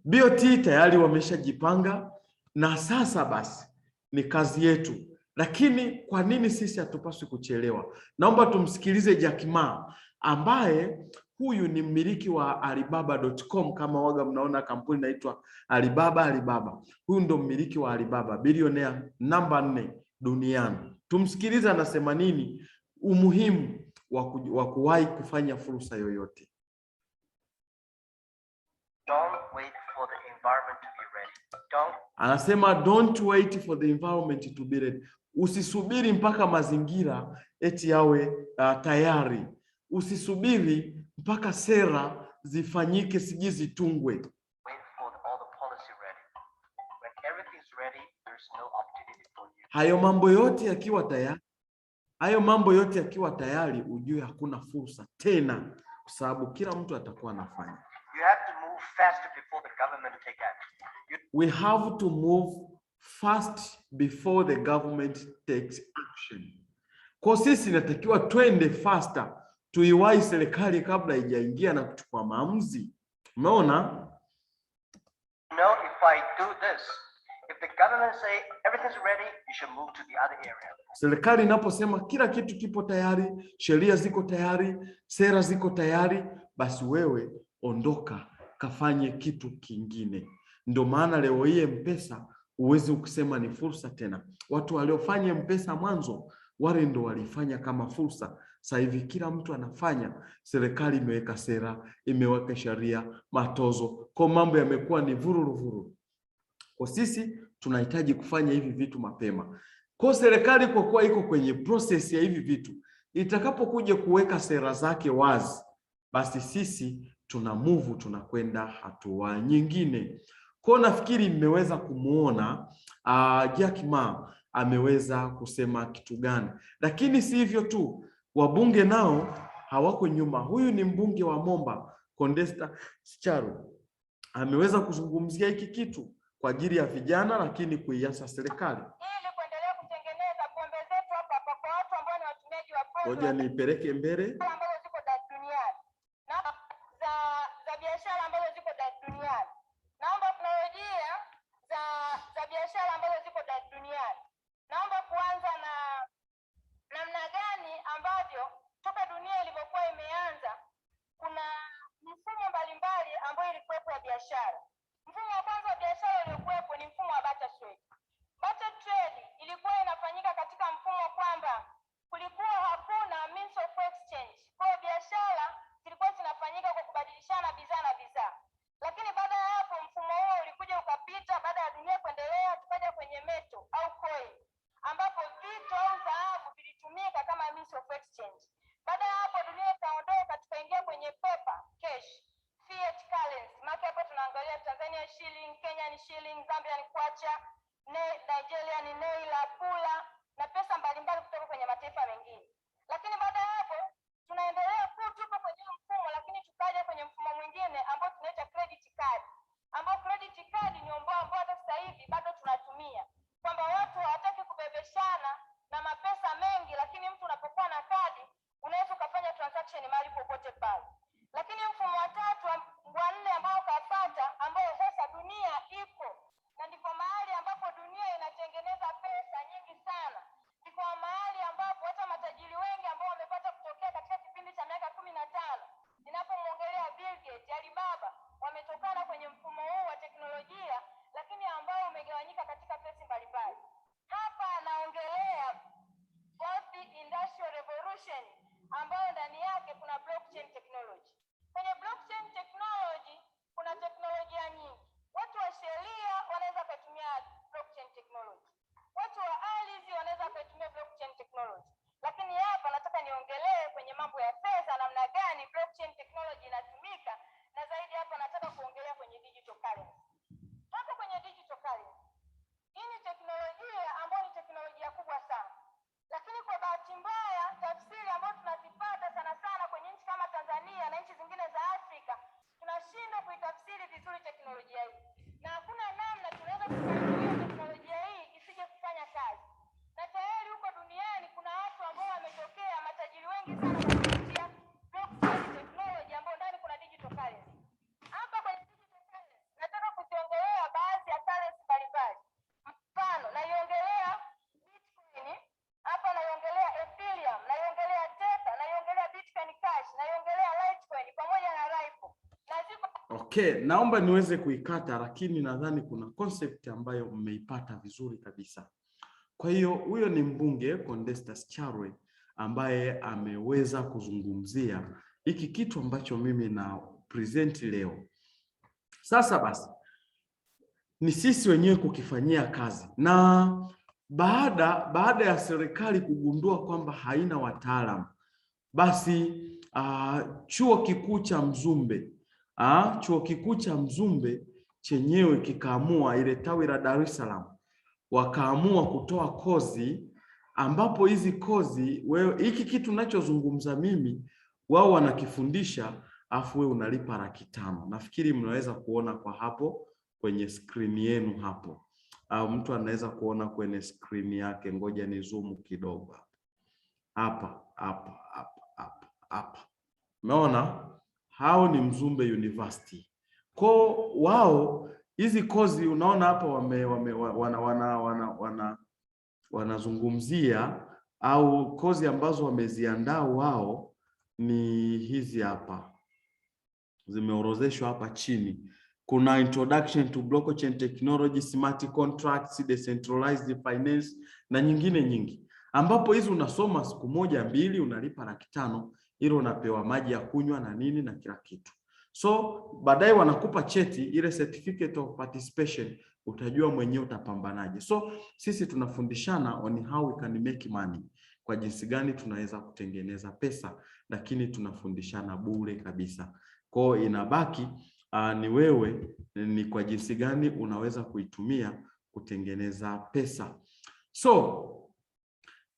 BOT tayari wameshajipanga, na sasa basi ni kazi yetu. Lakini kwa nini sisi hatupaswi kuchelewa? Naomba tumsikilize Jack Ma, ambaye huyu ni mmiliki wa Alibaba.com. Kama waga mnaona kampuni inaitwa Alibaba. Huyu ndo mmiliki wa Alibaba, bilionea namba 4 duniani. Tumsikilize anasema nini umuhimu wa kuwahi kufanya fursa yoyote. Don't wait for the environment to be ready. Anasema don't wait for the environment to be ready. Usisubiri mpaka mazingira eti yawe tayari. Usisubiri mpaka sera zifanyike siji zitungwe. Wait for all the policy ready. When everything is ready, there's no opportunity for you. Hayo mambo yote yakiwa tayari, ujue hakuna fursa tena, kwa sababu kila mtu atakuwa anafanya. You have to move faster before the government take action. We have to move fast before the government takes action. Kwa sisi inatakiwa twende faster, tuiwahi serikali kabla haijaingia na kuchukua maamuzi. Umeona? No, if I do this, if the government say everything's ready, you should move to the other area. Serikali inaposema kila kitu kipo tayari, sheria ziko tayari, sera ziko tayari, basi wewe ondoka kafanye kitu kingine. Ndio maana leo hii M-Pesa uwezi ukisema ni fursa tena. Watu waliofanya M-Pesa mwanzo wale ndo walifanya kama fursa. Sasa hivi kila mtu anafanya. Serikali imeweka sera, imeweka sheria, matozo, kwa mambo yamekuwa ni vururu. Kwa sisi tunahitaji kufanya hivi vitu mapema. Kwa serikali kwa kuwa iko kwenye process ya hivi vitu, itakapokuja kuweka sera zake wazi, basi sisi tunakwenda hatua nyingine. Kwa nafikiri mmeweza kumuona Jack Ma ameweza kusema kitu gani. Lakini si hivyo tu, wabunge nao hawako nyuma. Huyu ni mbunge wa Momba, Condesta Scharwe, ameweza kuzungumzia hiki kitu kwa ajili ya vijana, lakini kuiasa serikali. Ili kuendelea kutengeneza pombe zetu hapa kwa watu ambao ni watumiaji wa pombe. Ngoja nipeleke mbele. Ambazo ziko duniani na za biashara ambazo ziko duniani. Naomba teknolojia za biashara ambazo ziko duniani. Naomba kuanza na namna gani ambavyo toka dunia ilivyokuwa imeanza kuna mifumo mbalimbali ambayo ilikuwepo ya biashara. Mfumo wa kwanza wa biashara uliokuwepo ni mfumo wa barter trade. Barter trade ilikuwa inafanyika katika mfumo kwamba kulikuwa hakuna means of exchange. Kwa biashara zilikuwa zinafanyika kwa kubadilishana bidhaa na bidhaa. Lakini baada ya hapo mfumo huo ulikuja ukapita, baada ya dunia kuendelea tukaja kwenye metal au coin ambapo vitu au dhahabu vilitumika kama means of exchange. Baada ya hapo dunia ikaondoka tukaingia kwenye paper, cash, fiat currency. Maki hapo tunaangalia Tanzania shilling, Kenya ni shilling, Zambia ni kwacha, Nigeria ni naira, pula na pesa mbalimbali kutoka kwenye mataifa mengine. Lakini baada ya hapo tunaendelea tuko kwenye mfumo, lakini tukaja kwenye mfumo mwingine ambao tunaita credit card. Ambao credit card ni ambao hata sasa hivi bado tunatumia. Kwamba watu hawataki kubebeshana na mapesa mengi, lakini mtu unapokuwa na kadi unaweza kufanya transaction mahali popote pale. Lakini mfumo wa tatu wa nne ambao kafuata ambao sasa dunia iko na ndipo mahali ambapo dunia inatengeneza pesa nyingi sana. Ndipo mahali ambapo hata matajiri wengi ambao wamepata kutokea katika kipindi cha miaka 15 ninapomwongelea Bill Gates, Alibaba, wametokana kwenye mfumo huu wa teknolojia, lakini ambao umegawanyika katika pesa mbalimbali. Hapa naongelea fourth industrial revolution ambayo ndani yake kuna blockchain technology. Kwenye blockchain technology kuna teknolojia nyingi. Watu wa sheria wanaweza kutumia blockchain technology. Watu wa ardhi wanaweza kutumia blockchain technology. Lakini hapa nataka niongelee kwenye mambo ya fedha, namna gani blockchain technology inatumika, na zaidi hapa nataka kuongelea kwenye digital currency. Hapo kwenye digital currency, hii ni teknolojia ambayo ni teknolojia kubwa sana. Lakini kwa bahati mbaya tafsiri ambayo tunazipata sana sana kwenye nchi kama Tanzania na nchi zingine za Afrika, tunashindwa kuitafsiri vizuri teknolojia hii. Na hakuna namna tunaweza kuitumia teknolojia hii isije kufanya kazi. Na tayari huko duniani kuna watu ambao wametokea matajiri wengi sana kupitia blockchain technology ambao ndani kuna digital currency. Hapa kwenye digital currency nataka kuziongelea baadhi ya currency mbalimbali. Mfano, naiongelea Bitcoin, hapa naiongelea Ethereum, naiongelea Tether, naiongelea Bitcoin Cash, naiongelea Litecoin pamoja na Ripple. Okay, naomba niweze kuikata, lakini nadhani kuna concept ambayo mmeipata vizuri kabisa. Kwa hiyo huyo ni mbunge Condesta Scharwe ambaye ameweza kuzungumzia hiki kitu ambacho mimi na present leo. Sasa basi ni sisi wenyewe kukifanyia kazi, na baada ya serikali kugundua kwamba haina wataalamu, basi chuo kikuu cha Mzumbe chenyewe kikaamua, ile tawi la Dar es Salaam wakaamua kutoa kozi, ambapo hizi kozi wewe, hiki kitu ninachozungumza mimi wao wanakifundisha, afu wewe unalipa 500. Nafikiri mnaweza kuona kwa hapo kwenye screen yenu hapo, au mtu anaweza kuona kwenye screen yake. Ngoja ni zoom kidogo hapa. Umeona? Hao ni Mzumbe University. Kwa wao hizi kozi unaona hapa wanazungumzia, au kozi ambazo wameziandaa wao ni hizi hapa, zimeorozeshwa hapa chini. Kuna introduction to blockchain technology, smart contracts, decentralized finance na nyingine nyingi, ambapo hizi unasoma siku 1-2 unalipa 500, hilo unapewa maji ya kunywa na nini na kila kitu. So baadaye wanakupa cheti, ile certificate of participation, utajua mwenyewe utapambanaje. So sisi tunafundishana on how we can make money, kwa jinsi gani tunaweza kutengeneza pesa, lakini tunafundishana bure kabisa. Kwa inabaki ni wewe ni kwa jinsi gani unaweza kuitumia kutengeneza pesa. So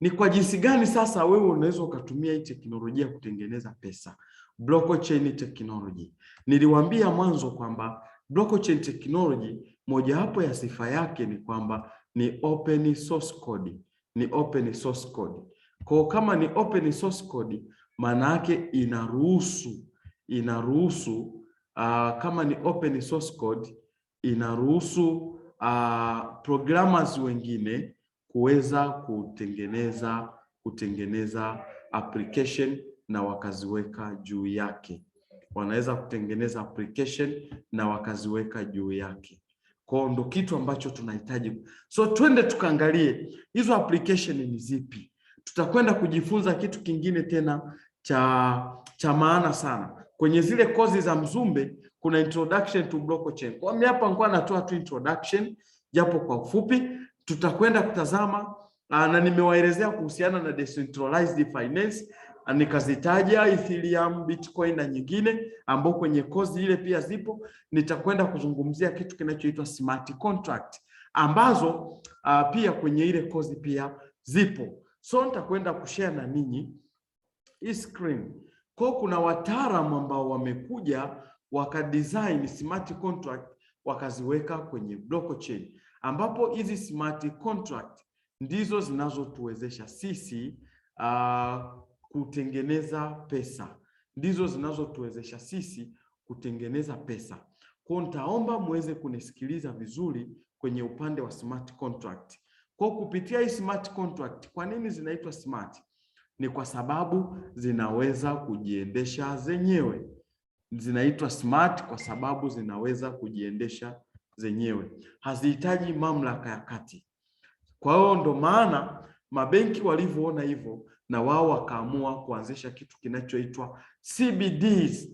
ni kwa jinsi gani sasa wewe unaweza ukatumia hii teknolojia kutengeneza pesa? Blockchain technology. Niliwaambia mwanzo kwamba blockchain technology mojawapo ya sifa yake ni kwamba ni open source code. Ni open source code. Kwa kama ni open source code, maana yake inaruhusu kama ni open source code inaruhusu programmers wengine kuweza kutengeneza application na wakaziweka juu yake. Wanaweza kutengeneza application na wakaziweka juu yake. Kwa ndo kitu ambacho tunahitaji. So twende tukaangalie hizo application ni zipi. Tutakwenda kujifunza kitu kingine tena cha maana sana. Kwenye zile kozi za Mzumbe kuna introduction to blockchain. Kwa mimi hapa nilikuwa natoa tu introduction japo kwa ufupi. Tutakwenda kutazama na nimewaelezea kuhusiana na decentralized finance, nikazitaja Ethereum, Bitcoin na nyingine ambao kwenye kozi ile pia zipo. Nitakwenda kuzungumzia kitu kinachoitwa smart contract ambazo pia kwenye ile kozi pia zipo. So nitakwenda kushare na ninyi hii screen. Kwa kuna wataalamu ambao wamekuja wakadesign smart contract wakaziweka kwenye blockchain, ambapo hizi smart contract ndizo zinazotuwezesha sisi kutengeneza pesa. Ndizo zinazotuwezesha sisi kutengeneza pesa. Kwa nitaomba muweze kunisikiliza vizuri kwenye upande wa smart contract. Kwa kupitia hii smart contract, kwa nini zinaitwa smart? Ni kwa sababu zinaweza kujiendesha zenyewe. Zinaitwa smart kwa sababu zinaweza kujiendesha zenyewe. Hazihitaji mamlaka ya kati. Kwa hiyo ndo maana mabenki walivyoona hivyo na wao wakaamua kuanzisha kitu kinachoitwa CBDs,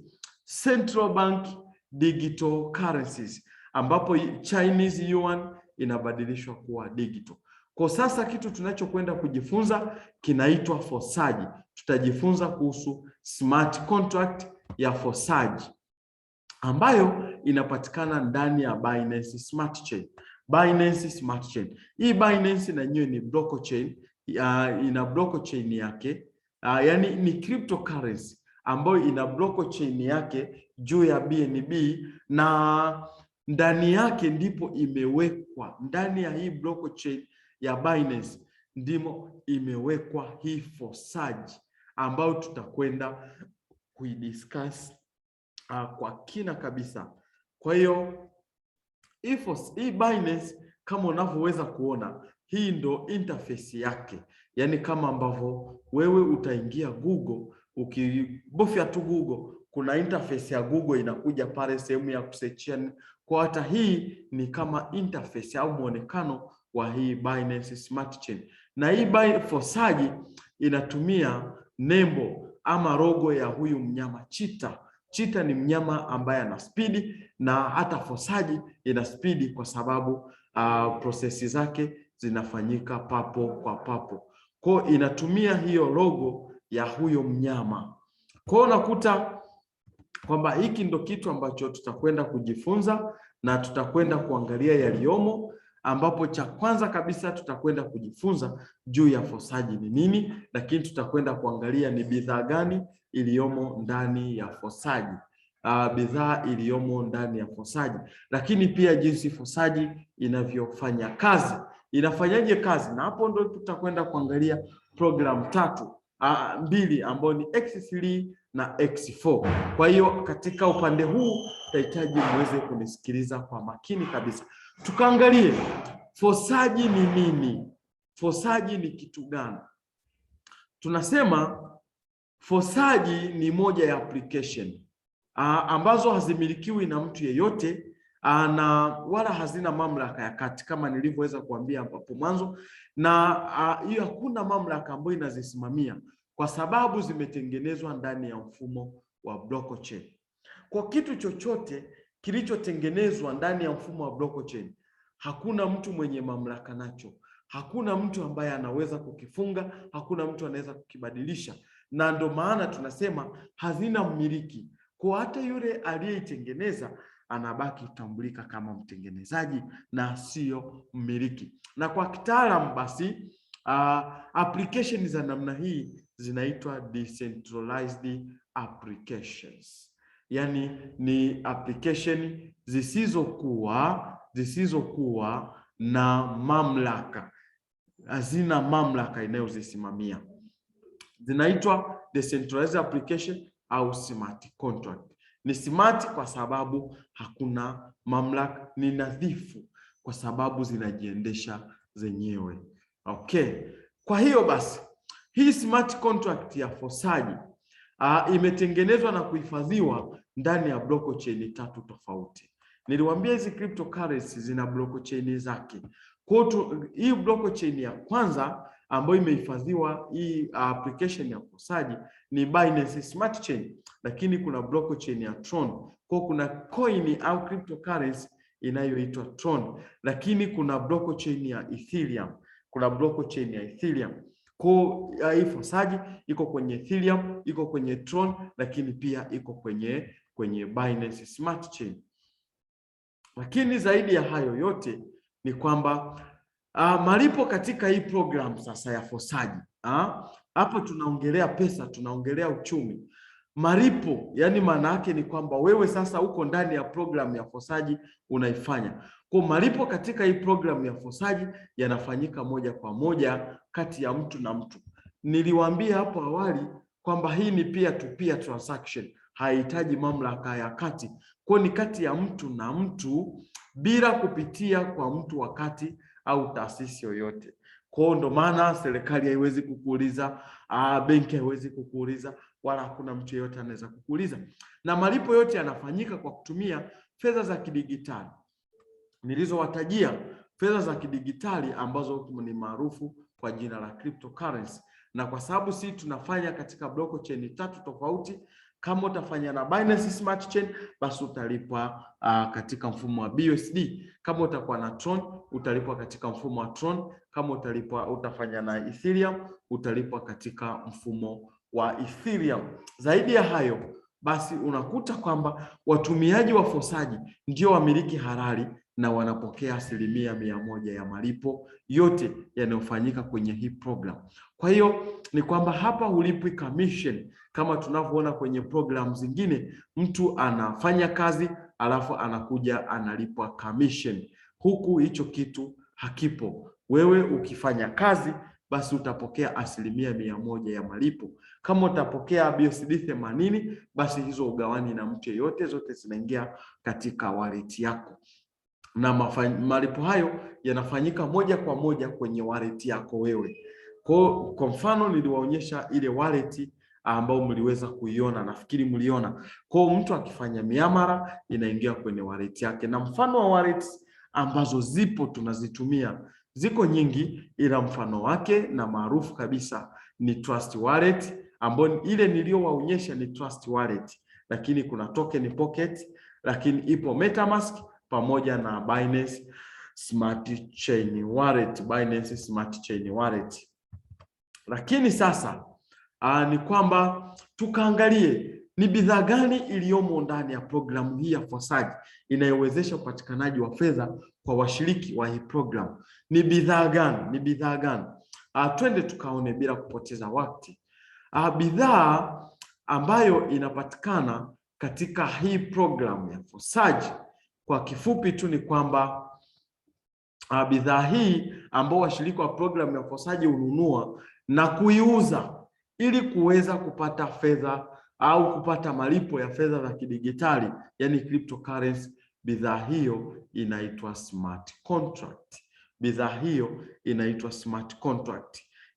Central Bank Digital Currencies, ambapo Chinese yuan inabadilishwa kuwa digital. Kwa sasa kitu tunachokwenda kujifunza kinaitwa Fosaji. Tutajifunza kuhusu smart contract ya Fosaji ambayo inapatikana ndani ya Binance Smart Chain. Binance Smart Chain. Hii Binance na yenyewe ni blockchain, ina blockchain yake, yani ni cryptocurrency ambayo ina blockchain yake juu ya BNB, na ndani yake ndipo imewekwa, ndani ya hii blockchain ya Binance ndimo imewekwa hii Fosaji ambayo tutakwenda kuidiscuss kwa kina kabisa. Kwa hiyo hii Binance kama unavyoweza kuona, hii ndo interface yake. Yani kama ambavyo wewe utaingia Google, ukibofya tu Google, kuna interface ya Google inakuja pale sehemu ya kusearch. Kwa hata hii ni kama interface au muonekano wa hii Binance Smart Chain. Na hii Fosaji inatumia nembo ama logo ya huyu mnyama cheetah. Cheetah ni mnyama ambaye ana spidi, na hata Fosaji ina spidi kwa sababu prosesi zake zinafanyika papo kwa papo. Kwa inatumia hiyo logo ya huyo mnyama. Kwa unakuta kwamba hiki ndo kitu ambacho tutakwenda kujifunza na tutakwenda kuangalia yaliyomo, ambapo cha kwanza kabisa tutakwenda kujifunza juu ya Fosaji ni nini, lakini tutakwenda kuangalia ni bidhaa gani iliyomo ndani ya Fosaji. Bidhaa iliyomo ndani ya Fosaji, lakini pia jinsi Fosaji inavyofanya kazi. Inafanyaje kazi? Na hapo ndo tutakwenda kuangalia program mbili ambayo ni X3 na X4. Kwa hiyo katika upande huu tutahitaji muweze kunisikiliza kwa makini kabisa. Tukaangalie Fosaji ni nini? Fosaji ni kitu gani? Tunasema Fosaji ni moja ya application ambazo hazimilikiwi na mtu yeyote na wala hazina mamlaka ya kati kama nilivyoweza kuambia hapo mwanzo, na hiyo hakuna mamlaka ambayo inazisimamia kwa sababu zimetengenezwa ndani ya mfumo wa blockchain. Kwa kitu chochote kilichotengenezwa ndani ya mfumo wa blockchain, hakuna mtu mwenye mamlaka nacho. Hakuna mtu ambaye anaweza kukifunga, hakuna mtu anaweza kukibadilisha, na ndo maana tunasema hazina mmiliki. Kwa hata yule aliyeitengeneza anabaki kutambulika kama mtengenezaji na sio mmiliki. Na kwa kitaalamu basi application za namna hii zinaitwa decentralized applications. Yani ni application zisizokuwa na mamlaka, hazina mamlaka inayozisimamia. Zinaitwa decentralized application au smart contract. Ni smart kwa sababu hakuna mamlaka, ni nadhifu kwa sababu zinajiendesha zenyewe. Okay. Kwa hiyo basi hii smart contract ya fosaji imetengenezwa na kuhifadhiwa ndani ya blockchain 3 tofauti. Niliwaambia hizi cryptocurrency zina blockchain zake. Kwa hii blockchain ya kwanza ambayo imehifadhiwa hii application ya fosaji ni Binance Smart Chain, lakini kuna blockchain ya Tron. Kwa kuna coin au cryptocurrency inayoitwa Tron, lakini kuna blockchain ya Ethereum. Kwa hii fosaji iko kwenye Ethereum, iko kwenye Tron, lakini pia iko kwenye Binance Smart Chain. Lakini zaidi ya hayo yote ni kwamba malipo katika hii program sasa ya fosaji, hapo tunaongelea pesa, tunaongelea uchumi. Malipo yani maana yake ni kwamba wewe sasa uko ndani ya program ya fosaji unaifanya. Kwa malipo katika hii program ya fosaji yanafanyika moja kwa moja kati ya mtu na mtu. Niliwaambia hapo awali kwamba hii ni peer to peer transaction, haihitaji mamlaka ya kati. Kwa ni kati ya mtu na mtu bila kupitia kwa mtu wa kati au taasisi yoyote. Kwa ndo maana serikali haiwezi kukuuliza, benki haiwezi kukuuliza, wala hakuna mtu yeyote anaweza kukuuliza. Na malipo yote yanafanyika kwa kutumia fedha za kidigitali. Nilizowatajia fedha za kidigitali ambazo ni maarufu kwa jina la cryptocurrency. Na kwa sababu sisi tunafanya katika blockchain 3 tofauti, kama utafanya na Binance Smart Chain basi utalipwa katika mfumo wa BUSD. Kama utakuwa na Tron utalipwa katika mfumo wa Tron. Kama utafanya na Ethereum utalipwa katika mfumo wa Ethereum. Zaidi ya hayo basi unakuta kwamba watumiaji wa fosaji ndio wamiliki halali na wanapokea 100% ya malipo yote yanayofanyika kwenye hii program. Kwa hiyo ni kwamba hapa hulipwi commission kama tunavyoona kwenye program zingine, mtu anafanya kazi alafu anakuja analipwa commission. Huku hicho kitu hakipo. Wewe ukifanya kazi basi utapokea 100% ya malipo. Kama utapokea BUSD 80 basi hizo ugawani na mtu yeyote, zote zinaingia katika wallet yako. Na malipo hayo yanafanyika moja kwa moja kwenye wallet yako wewe. Kwa mfano niliwaonyesha ile wallet ambao mliweza kuiona, nafikiri mliona. Kwa mtu akifanya miamala inaingia kwenye wallet yake. Na mfano wa wallets ambazo zipo tunazitumia ziko nyingi, ila mfano wake na maarufu kabisa ni Trust Wallet, ambayo ile niliyowaonyesha ni Trust Wallet, lakini kuna Token Pocket, lakini ipo MetaMask pamoja na Binance Smart Chain Wallet. Lakini sasa ni kwamba tukaangalie ni bidhaa gani iliyomo ndani ya programu hii ya fosaji inayowezesha upatikanaji wa fedha kwa washiriki wa hii program. Ni bidhaa gani? Twende tukaone bila kupoteza wakati. Bidhaa ambayo inapatikana katika hii program ya fosaji kwa kifupi tu ni kwamba bidhaa hii ambao washiriki wa program ya fosaji hununua na kuiuza ili kuweza kupata fedha au kupata malipo ya fedha za kidigitali, yani cryptocurrency. Bidhaa hiyo inaitwa smart contract.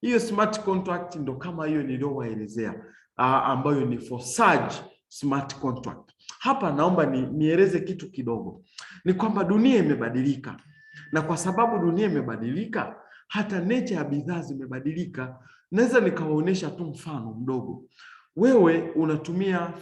Hiyo smart contract ndo kama hiyo niliyowaelezea, ambayo ni fosaji smart contract. Hapa naomba nieleze kitu kidogo. Ni kwamba dunia imebadilika. Na kwa sababu dunia imebadilika, hata nature ya bidhaa zimebadilika. Naweza nikawaonyesha tu mfano mdogo. Wewe unatumia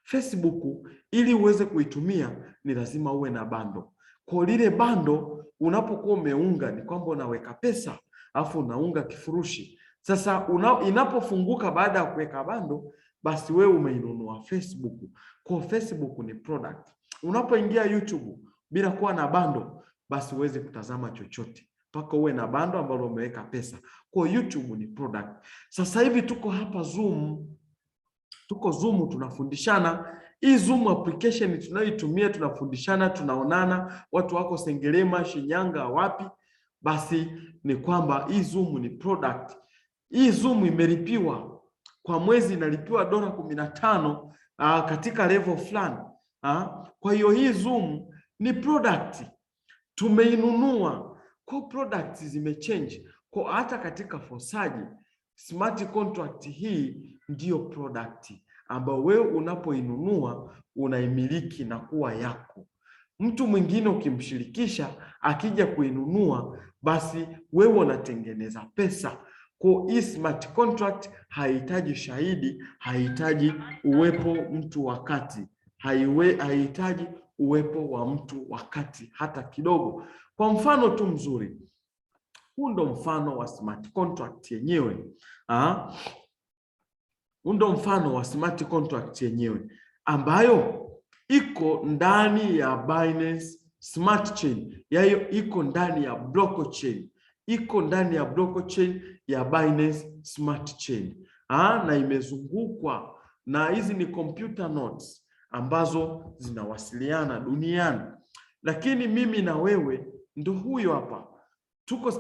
Facebook ili uweze kuitumia ni lazima uwe na bando. Kwa lile bando unapokuwa umeunga ni kwamba unaweka pesa afu unaunga kifurushi. Sasa inapofunguka baada ya kuweka bando basi wewe umeinunua Facebook. Kwa Facebook ni product. Unapoingia YouTube bila kuwa na bando, basi uweze kutazama chochote, mpaka uwe na bando ambalo umeweka pesa. Kwa YouTube ni product. Sasa hivi tuko hapa Zoom, tunafundishana. Hii Zoom application tunayoitumia, tunafundishana, tunaonana, watu wako Sengerema, Shinyanga, wapi, basi ni kwamba hii Zoom ni product. Hii Zoom imelipiwa kwa mwezi, inalipiwa $15 katika level fulani. Kwa hiyo hii Zoom ni product, tumeinunua. Kwa products zimechange. Kwa hata katika Fosaji, smart contract hii ndiyo product ambayo wewe unapoinunua unaimiliki na kuwa yako. Mtu mwingine ukimshirikisha akija kuinunua, basi wewe unatengeneza pesa. Kwa hii smart contract haihitaji shahidi, haihitaji uwepo mtu wakati, haihitaji uwepo wa mtu wakati hata kidogo. Kwa mfano tu mzuri, huu ndo mfano wa smart contract yenyewe. Huu ndo mfano wa smart contract yenyewe ambayo iko ndani ya Binance Smart Chain. Yayo iko ndani ya blockchain. Iko ndani ya blockchain ya Binance Smart Chain. Na imezungukwa na hizi ni computer nodes ambazo zinawasiliana duniani. Lakini mimi na wewe ndo huyo hapa.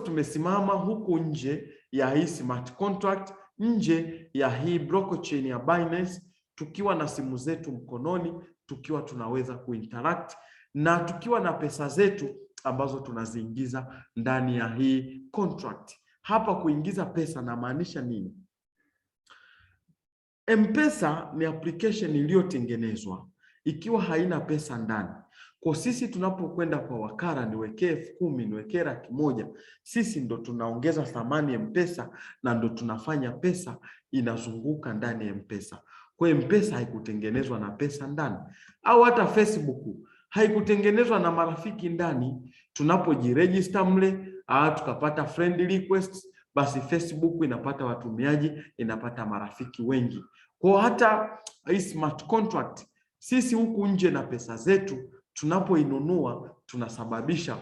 Tumesimama huko nje ya hii smart contract, nje ya hii blockchain ya Binance, tukiwa na simu zetu mkononi, tukiwa tunaweza kuinteract na tukiwa na pesa zetu ambazo tunaziingiza ndani ya hii contract. Hapa kuingiza pesa na maanisha nini? M-Pesa ni application iliyotengenezwa ikiwa haina pesa ndani. Kwa sisi tunapokwenda kwa wakala, niwekee 10,000, niwekee 100,000, sisi ndo tunaongeza thamani ya M-Pesa na ndo tunafanya pesa inazunguka ndani ya M-Pesa. Kwa hiyo M-Pesa haikutengenezwa na pesa ndani. Au hata Facebook haikutengenezwa na marafiki ndani. Tunapojiregister mle, tukapata friend request, basi Facebook inapata watumiaji, inapata marafiki wengi. Kwa hata hii smart contract, sisi huku nje na pesa zetu, tunapoinunua tunasababisha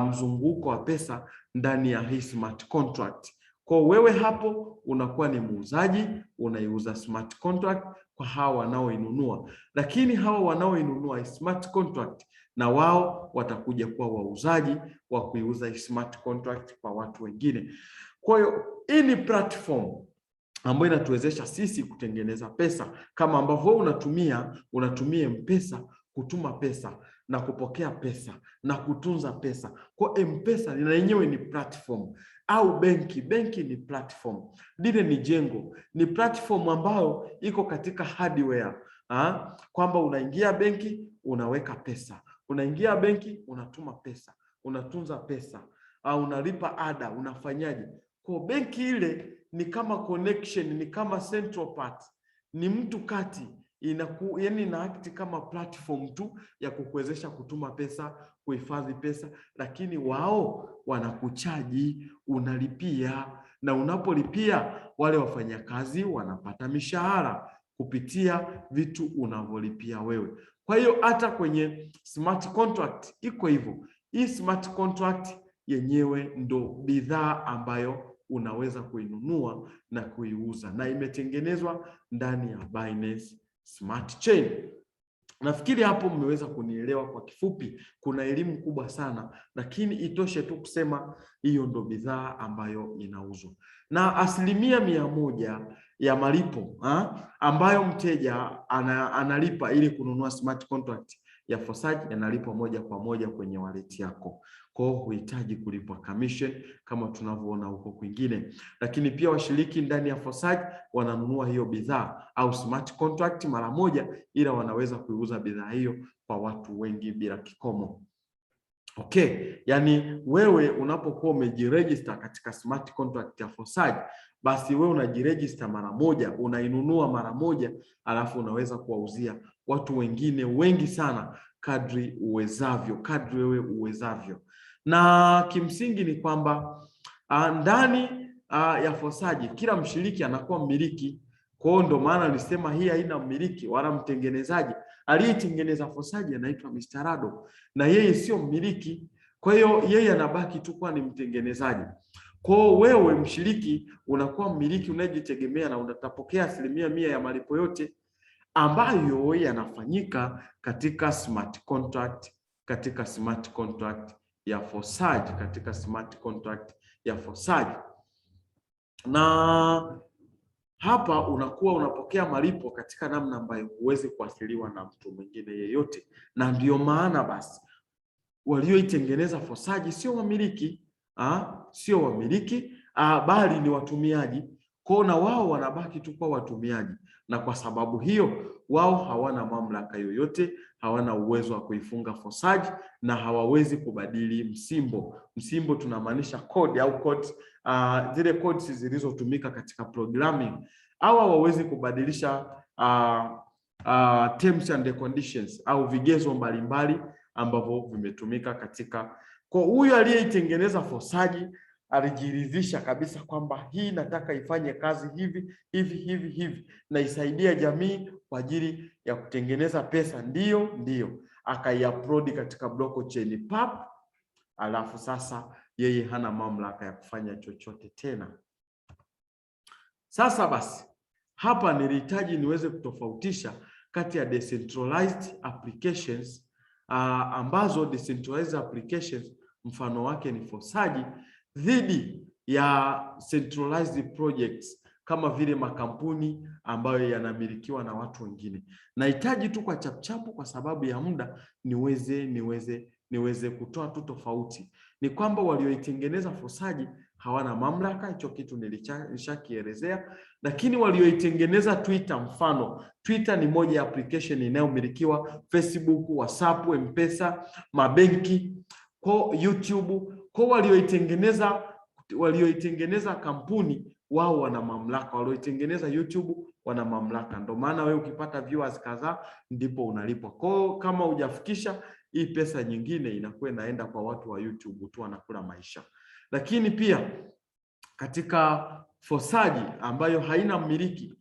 mzunguko wa pesa ndani ya hii smart contract. Kwa wewe hapo unakuwa ni muuzaji, unaiuza smart contract kwa hawa wanaoinunua. Lakini hawa wanaoinunua smart contract na wao watakuja kuwa wauzaji wa kuiuza smart contract kwa watu wengine. Kwa hiyo hii ni platform ambayo inatuwezesha sisi kutengeneza pesa, kama ambavyo unatumia M-Pesa kutuma pesa na kupokea pesa na kutunza pesa. Kwa M-Pesa na yenyewe ni platform, au benki ni platform. Lile ni jengo, ni platform ambayo iko katika hardware. Kwamba unaingia benki unaweka pesa, unaingia benki unatuma pesa, unatunza pesa, au unalipa ada, unafanyaje? Kwa benki ile ni kama connection, ni kama central part, ni mtu kati, yani ina act kama platform tu ya kukuwezesha kutuma pesa, kuhifadhi pesa, lakini wao wanakuchaji, unalipia, na unapolipia wale wafanyakazi wanapata mishahara kupitia vitu unavyolipia wewe. Kwa hiyo hata kwenye smart contract iko hivyo. Hii smart contract yenyewe ndo bidhaa ambayo unaweza kuinunua na kuiuza, na imetengenezwa ndani ya Binance Smart Chain. Nafikiri hapo mmeweza kunielewa kwa kifupi. Kuna elimu kubwa sana, lakini itoshe tu kusema hiyo ndo bidhaa ambayo inauzwa. Na 100% ya malipo ambayo mteja analipa ili kununua smart contract ya Fosaji yanalipwa moja kwa moja kwenye wallet yako. Kwa hiyo huhitaji kulipwa commission kama tunavyoona huko kwingine. Lakini pia washiriki ndani ya Fosaji wananunua hiyo bidhaa au smart contract mara moja, ila wanaweza kuiuza bidhaa hiyo kwa watu wengi bila kikomo. Okay, yani wewe unapokuwa umejiregister katika smart contract ya Fosaji, basi wewe unajiregister mara moja, unainunua mara moja, alafu unaweza kuwauzia watu wengine wengi sana kadri uwezavyo, kadri wewe uwezavyo. Na kimsingi ni kwamba ndani ya Fosaji kila mshiriki anakuwa mmiliki. Kwa hiyo ndo maana nilisema hii haina mmiliki wala mtengenezaji, aliyetengeneza Fosaji anaitwa Mr. Rado na yeye sio mmiliki. Kwa hiyo yeye anabaki tu kuwa ni mtengenezaji. Kwa wewe mshiriki unakuwa mmiliki unayejitegemea na utapokea 100% ya malipo yote ambayo yanafanyika katika smart contract, ya Fosaji, katika smart contract ya Fosaji. Na hapa unakuwa unapokea malipo katika namna ambayo huwezi kuathiriwa na mtu mwingine yeyote, na ndio maana basi walioitengeneza Fosaji sio wamiliki, bali ni watumiaji. Kwa na wao wanabaki tu kwa watumiaji, na kwa sababu hiyo wao hawana mamlaka yoyote, hawana uwezo wa kuifunga Fosaji na hawawezi kubadili msimbo. Msimbo tunamaanisha code au codes, zile codes zilizotumika katika programming, au hawawezi kubadilisha terms and conditions au vigezo mbalimbali ambavyo vimetumika katika. Kwa huyu aliyeitengeneza Fosaji alijiridhisha kabisa kwamba hii nataka ifanye kazi hivi na isaidia jamii kwa ajili ya kutengeneza pesa, ndio akaiupload katika blockchain pap, alafu sasa yeye hana mamlaka ya kufanya chochote tena. Sasa basi hapa nilihitaji niweze kutofautisha kati ya decentralized applications ambazo decentralized applications mfano wake ni Fosaji dhidi ya centralized projects kama vile makampuni ambayo yanamilikiwa na watu wengine. Nahitaji tu kwa chapchapu kwa sababu ya muda niweze kutoa tu tofauti. Ni kwamba walioitengeneza Fosaji hawana mamlaka, hicho kitu nilishakielezea, lakini walioitengeneza Twitter, mfano Twitter ni moja ya application inayomilikiwa Facebook, WhatsApp, M-Pesa, mabenki, kwa YouTube. Kwa walioitengeneza kampuni wao wana mamlaka, walioitengeneza YouTube wana mamlaka. Ndio maana wewe ukipata viewers kadhaa ndipo unalipwa. Kwa kama hujafikisha hii pesa nyingine inakuwa inaenda kwa watu wa YouTube tu, wanakula maisha. Lakini pia katika Fosaji ambayo haina mmiliki,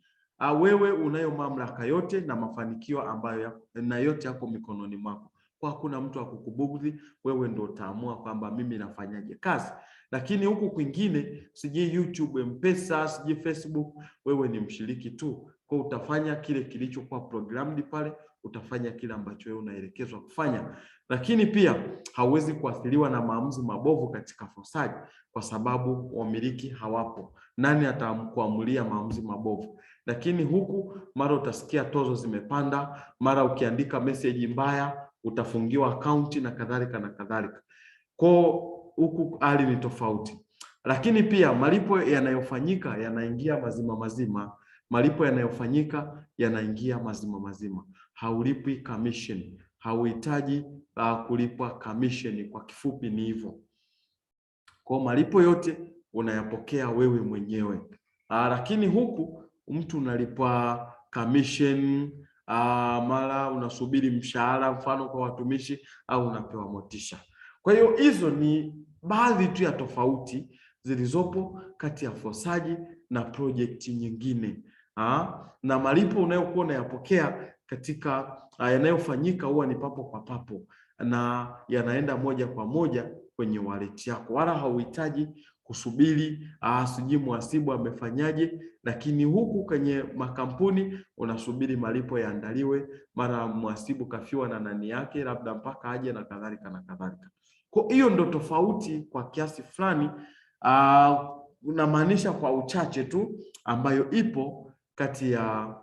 wewe unayo mamlaka yote na mafanikio ambayo na yote yako mikononi mwako. Kwa hakuna mtu akukubugudhi, wewe ndio utaamua kwamba mimi nafanyaje kazi. Lakini huku kwingine siji YouTube, M-Pesa, siji Facebook, wewe ni mshiriki tu. Kwa utafanya kile kilichokuwa programmed pale, utafanya kile ambacho wewe unaelekezwa kufanya. Lakini pia hauwezi kuathiriwa na maamuzi mabovu katika Fosaji kwa sababu wamiliki hawapo. Nani atakuamulia maamuzi mabovu? Lakini huku mara utasikia tozo zimepanda, mara ukiandika message mbaya utafungiwa akaunti na kadhalika na kadhalika. Kwa huku hali ni tofauti. Lakini pia malipo yanayofanyika yanaingia mazima. Malipo yanayofanyika yanaingia mazima. Haulipi commission. Hauhitaji kulipwa commission, kwa kifupi ni hivyo. Kwa malipo yote unayapokea wewe mwenyewe. Lakini huku mtu unalipwa commission, mara unasubiri mshahara mfano kwa watumishi, au unapewa motisha. Kwa hiyo hizo ni baadhi tu ya tofauti zilizopo kati ya Fosaji na project nyingine. Na malipo unayokuwa unayapokea katika yanayofanyika huwa ni papo kwa papo na yanaenda moja kwa moja kwenye wallet yako, wala hauhitaji kusubiri sijui mhasibu amefanyaje. Lakini huku kwenye makampuni unasubiri malipo yaandaliwe, mara mhasibu kafiwa na nani yake, labda mpaka aje na kadhalika na kadhalika. Kwa hiyo ndo tofauti kwa kiasi fulani, unamaanisha kwa uchache tu, ambayo ipo kati ya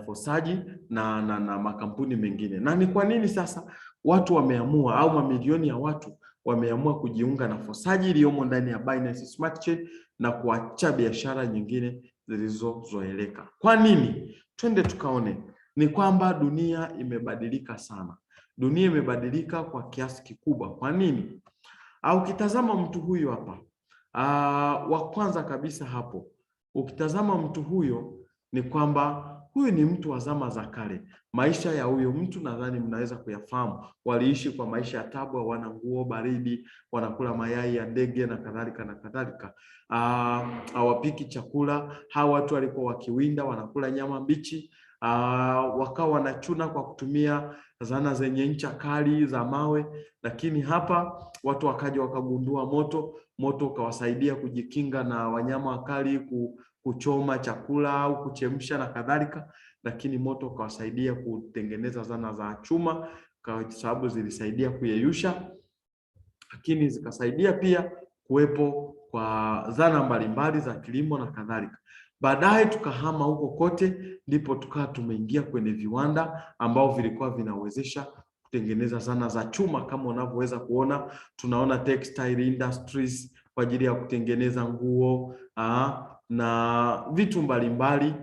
Fosaji na makampuni mengine. Na ni kwa nini sasa watu wameamua, au mamilioni ya watu wameamua kujiunga na Fosaji iliyomo ndani ya Binance Smart Chain na kuacha biashara nyingine zilizozoeleka? Kwa nini? Twende tukaone. Ni kwamba dunia imebadilika sana. Dunia imebadilika kwa kiasi kikubwa. Kwa nini? Ukitazama mtu huyu hapa, wa kwanza kabisa hapo, ukitazama mtu huyo ni kwamba huyu ni mtu wa zama za kale. Maisha ya huyo mtu nadhani mnaweza kuyafahamu. Waliishi kwa maisha ya tabu, hawana nguo, baridi, wanakula mayai ya ndege na kadhalika na kadhalika. Hawapiki chakula. Hawa watu walikuwa wakiwinda, wanakula nyama mbichi. wakawa wanachuna kwa kutumia zana zenye ncha kali za mawe, lakini hapa watu wakaja wakagundua moto ukawasaidia kujikinga na wanyama wakali, kuchoma chakula au kuchemsha na kadhalika, lakini moto ukawasaidia kutengeneza zana za chuma kwa sababu zilisaidia kuyeyusha, lakini zikasaidia pia kuwepo kwa zana mbalimbali za kilimo na kadhalika. Baadaye tukahama huko kote, ndipo tukawa tumeingia kwenye viwanda ambao vilikuwa vinawezesha kutengeneza zana za chuma. Kama unavyoweza kuona, tunaona textile industries kwa ajili ya kutengeneza nguo na vitu mbalimbali.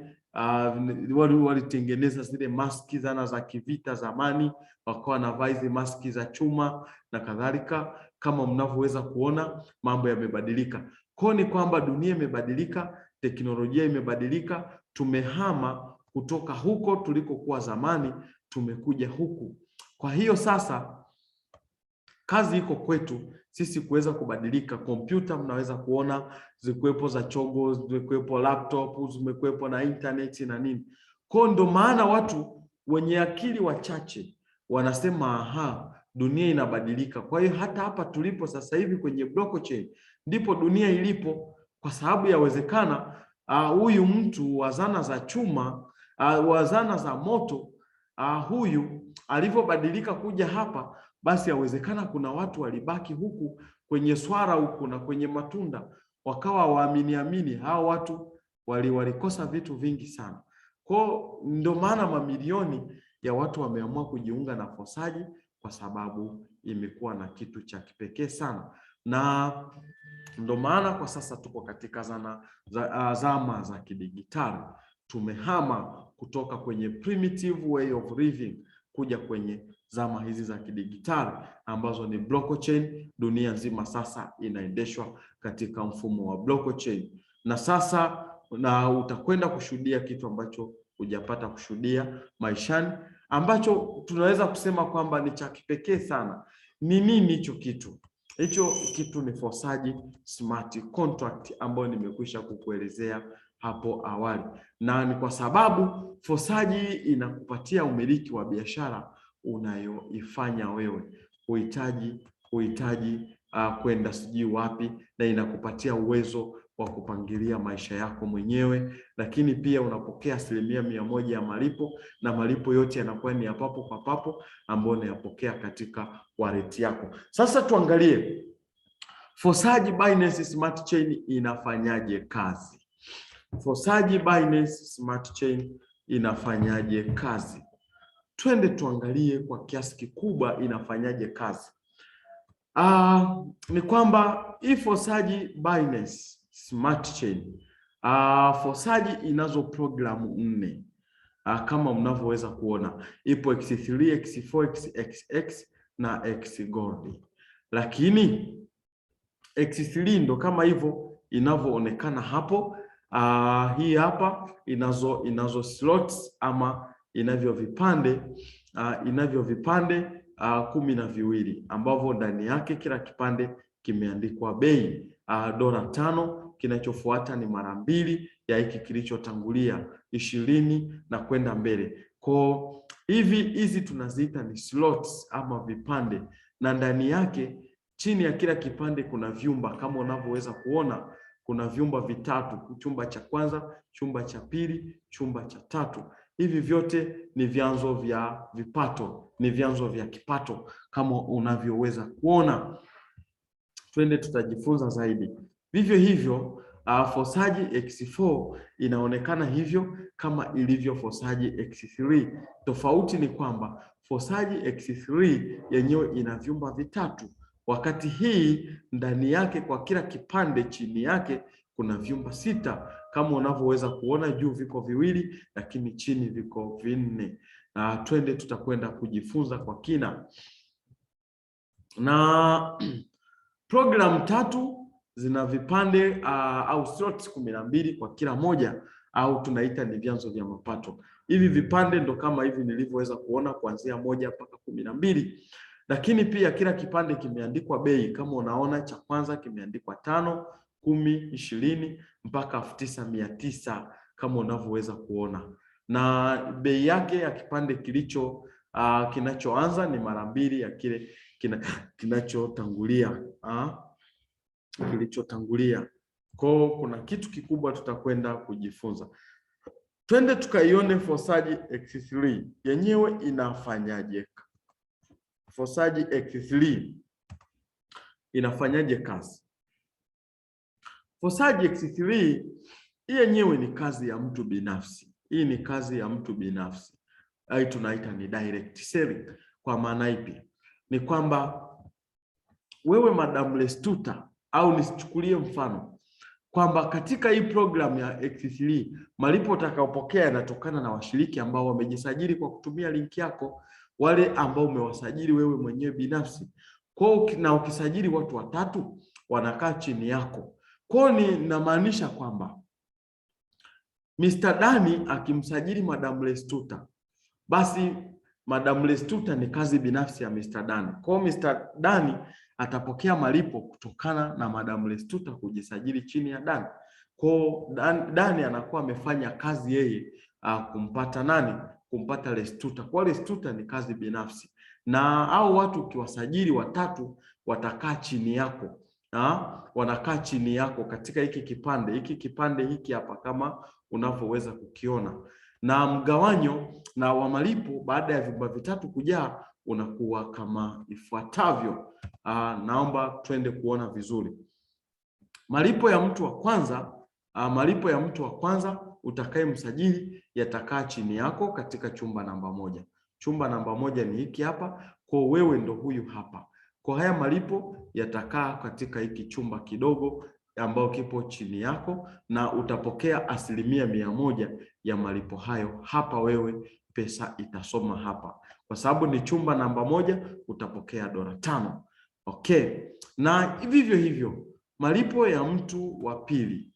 Walitengeneza zile maski, zana za kivita zamani, wakawa na hizi maski za chuma na kadhalika. Kama mnavyoweza kuona, mambo yamebadilika. Kwa ni kwamba dunia imebadilika, teknolojia imebadilika, tumehama kutoka huko tulikokuwa zamani, tumekuja huku. Kwa hiyo sasa kazi iko kwetu sisi kuweza kubadilika. Kompyuta mnaweza kuona zikuwepo za chogo, zikuwepo laptop, zimekuwepo na internet na nini. Kwa ndo maana watu wenye akili wachache wanasema dunia inabadilika. Kwa hiyo hata hapa tulipo sasa hivi kwenye blockchain ndipo dunia ilipo, kwa sababu yawezekana huyu mtu wa zana za chuma, wa zana za moto, huyu alivyobadilika kuja hapa, basi yawezekana kuna watu walibaki huku kwenye swara huku na kwenye matunda, wakawa waamini. Hao watu walikosa vitu vingi sana. Kwa ndio maana mamilioni ya watu wameamua kujiunga na Fosaji, kwa sababu imekuwa na kitu cha kipekee sana. Na ndio maana kwa sasa tuko katika zama za kidigitali. Tumehama kutoka kwenye primitive way of living kuja kwenye zama hizi za kidigitali ambazo ni blockchain. Dunia nzima sasa inaendeshwa katika mfumo wa blockchain. Na sasa utakwenda kushuhudia kitu ambacho hujapata kushuhudia maishani, ambacho tunaweza kusema kwamba ni cha kipekee sana. Ni nini hicho kitu? Hicho kitu ni Fosaji Smart Contract ambayo nimekwisha kukuelezea hapo awali, na ni kwa sababu Fosaji inakupatia umiliki wa biashara unayoifanya wewe. Huhitaji kwenda sijui wapi, na inakupatia uwezo wa kupangilia maisha yako mwenyewe, lakini pia unapokea 100% ya malipo, na malipo yote yanakuwa ni ya papo kwa papo ambayo unayapokea katika wallet yako. Sasa tuangalie Fosaji Binance Smart Chain inafanyaje kazi. Fosaji Binance Smart Chain inafanyaje kazi? Twende tuangalie kwa kiasi kikubwa inafanyaje kazi. Ni kwamba hii Fosaji Binance Smart Chain, Fosaji inazo programu 4 kama mnavyoweza kuona. Ipo X3, X4, XX na X Gold. Lakini X3 ndo kama hivyo inavyoonekana hapo. Hii hapa inazo slots ama inavyo vipande 12 ambavyo ndani yake kila kipande kimeandikwa bei $5. Kinachofuata ni mara 2 ya hiki kilichotangulia 20 na kwenda mbele. Kwa hizi tunaziita ni slots ama vipande, na ndani yake chini ya kila kipande kuna vyumba. Kama unavyoweza kuona kuna vyumba 3, chumba cha kwanza, chumba cha pili, chumba cha tatu. Hivi vyote ni vyanzo vya vipato, ni vyanzo vya kipato kama unavyoweza kuona. Twende tutajifunza zaidi. Vivyo hivyo Fosaji X4 inaonekana hivyo kama ilivyo Fosaji X3. Tofauti ni kwamba Fosaji X3 yenyewe ina vyumba 3, wakati hii ndani yake kwa kila kipande chini yake kuna vyumba 6. Kama unavyoweza kuona, juu viko 2 lakini chini viko 4. Twende tutakwenda kujifunza kwa kina. Na program 3 zina vipande au slots 12 kwa kila moja, au tunaita ni vyanzo vya mapato. Hivi vipande ndo kama hivi nilivyoweza kuona, kuanzia 1 mpaka 12. Lakini pia kila kipande kimeandikwa bei. Kama unaona, cha kwanza kimeandikwa 5, 10, 20 mpaka 9900 kama unavyoweza kuona. na bei yake ya kipande kinachoanza ni mara 2 ya kile kinachotangulia kilichotangulia. Kwa kuna kitu kikubwa tutakwenda kujifunza. Twende tukaione Fosaji X3 yenyewe inafanyaje. Fosaji X3 inafanyaje kazi? Fosaji X3 hii yenyewe ni kazi ya mtu binafsi. Hii ni kazi ya mtu binafsi. Hii tunaita ni direct selling. Kwa maana ipi? Ni kwamba wewe Madam Lestuta, au nisichukulie mfano kwamba katika hii program ya X3 malipo utakayopokea yanatokana na washiriki ambao wamejisajili kwa kutumia link yako, wale ambao umewasajili wewe mwenyewe binafsi. Kwa na ukisajili watu 3 wanakaa chini yako. Kwa ni namaanisha kwamba Mr. Dani akimsajili Madam Lestuta, basi Madam Lestuta ni kazi binafsi ya Mr. Dani. Kwa Mr. Dani atapokea malipo kutokana na Madam Lestuta kujisajili chini ya Dani. Kwa Dani anakuwa amefanya kazi yeye kumpata nani? Kumpata Lestuta. Kwa Lestuta ni kazi binafsi. Na hao watu ukiwasajili 3 watakaa chini yako. Wanakaa chini yako katika hiki kipande hiki hapa kama unavyoweza kukiona. Na mgawanyo na wa malipo baada ya vyumba 3 kujaa unakuwa kama ifuatavyo. Naomba twende kuona vizuri. Malipo ya mtu wa kwanza utakaye msajili yatakaa chini yako katika chumba namba 1. Chumba namba 1 ni hiki hapa, kwa wewe ndo huyu hapa. Kwa haya malipo yatakaa katika hiki chumba kidogo ambao kipo chini yako, na utapokea 100% ya malipo hayo hapa. Wewe pesa itasoma hapa, kwa sababu ni chumba namba 1 utapokea $5. Okay, na vivyo hivyo malipo ya mtu wa pili,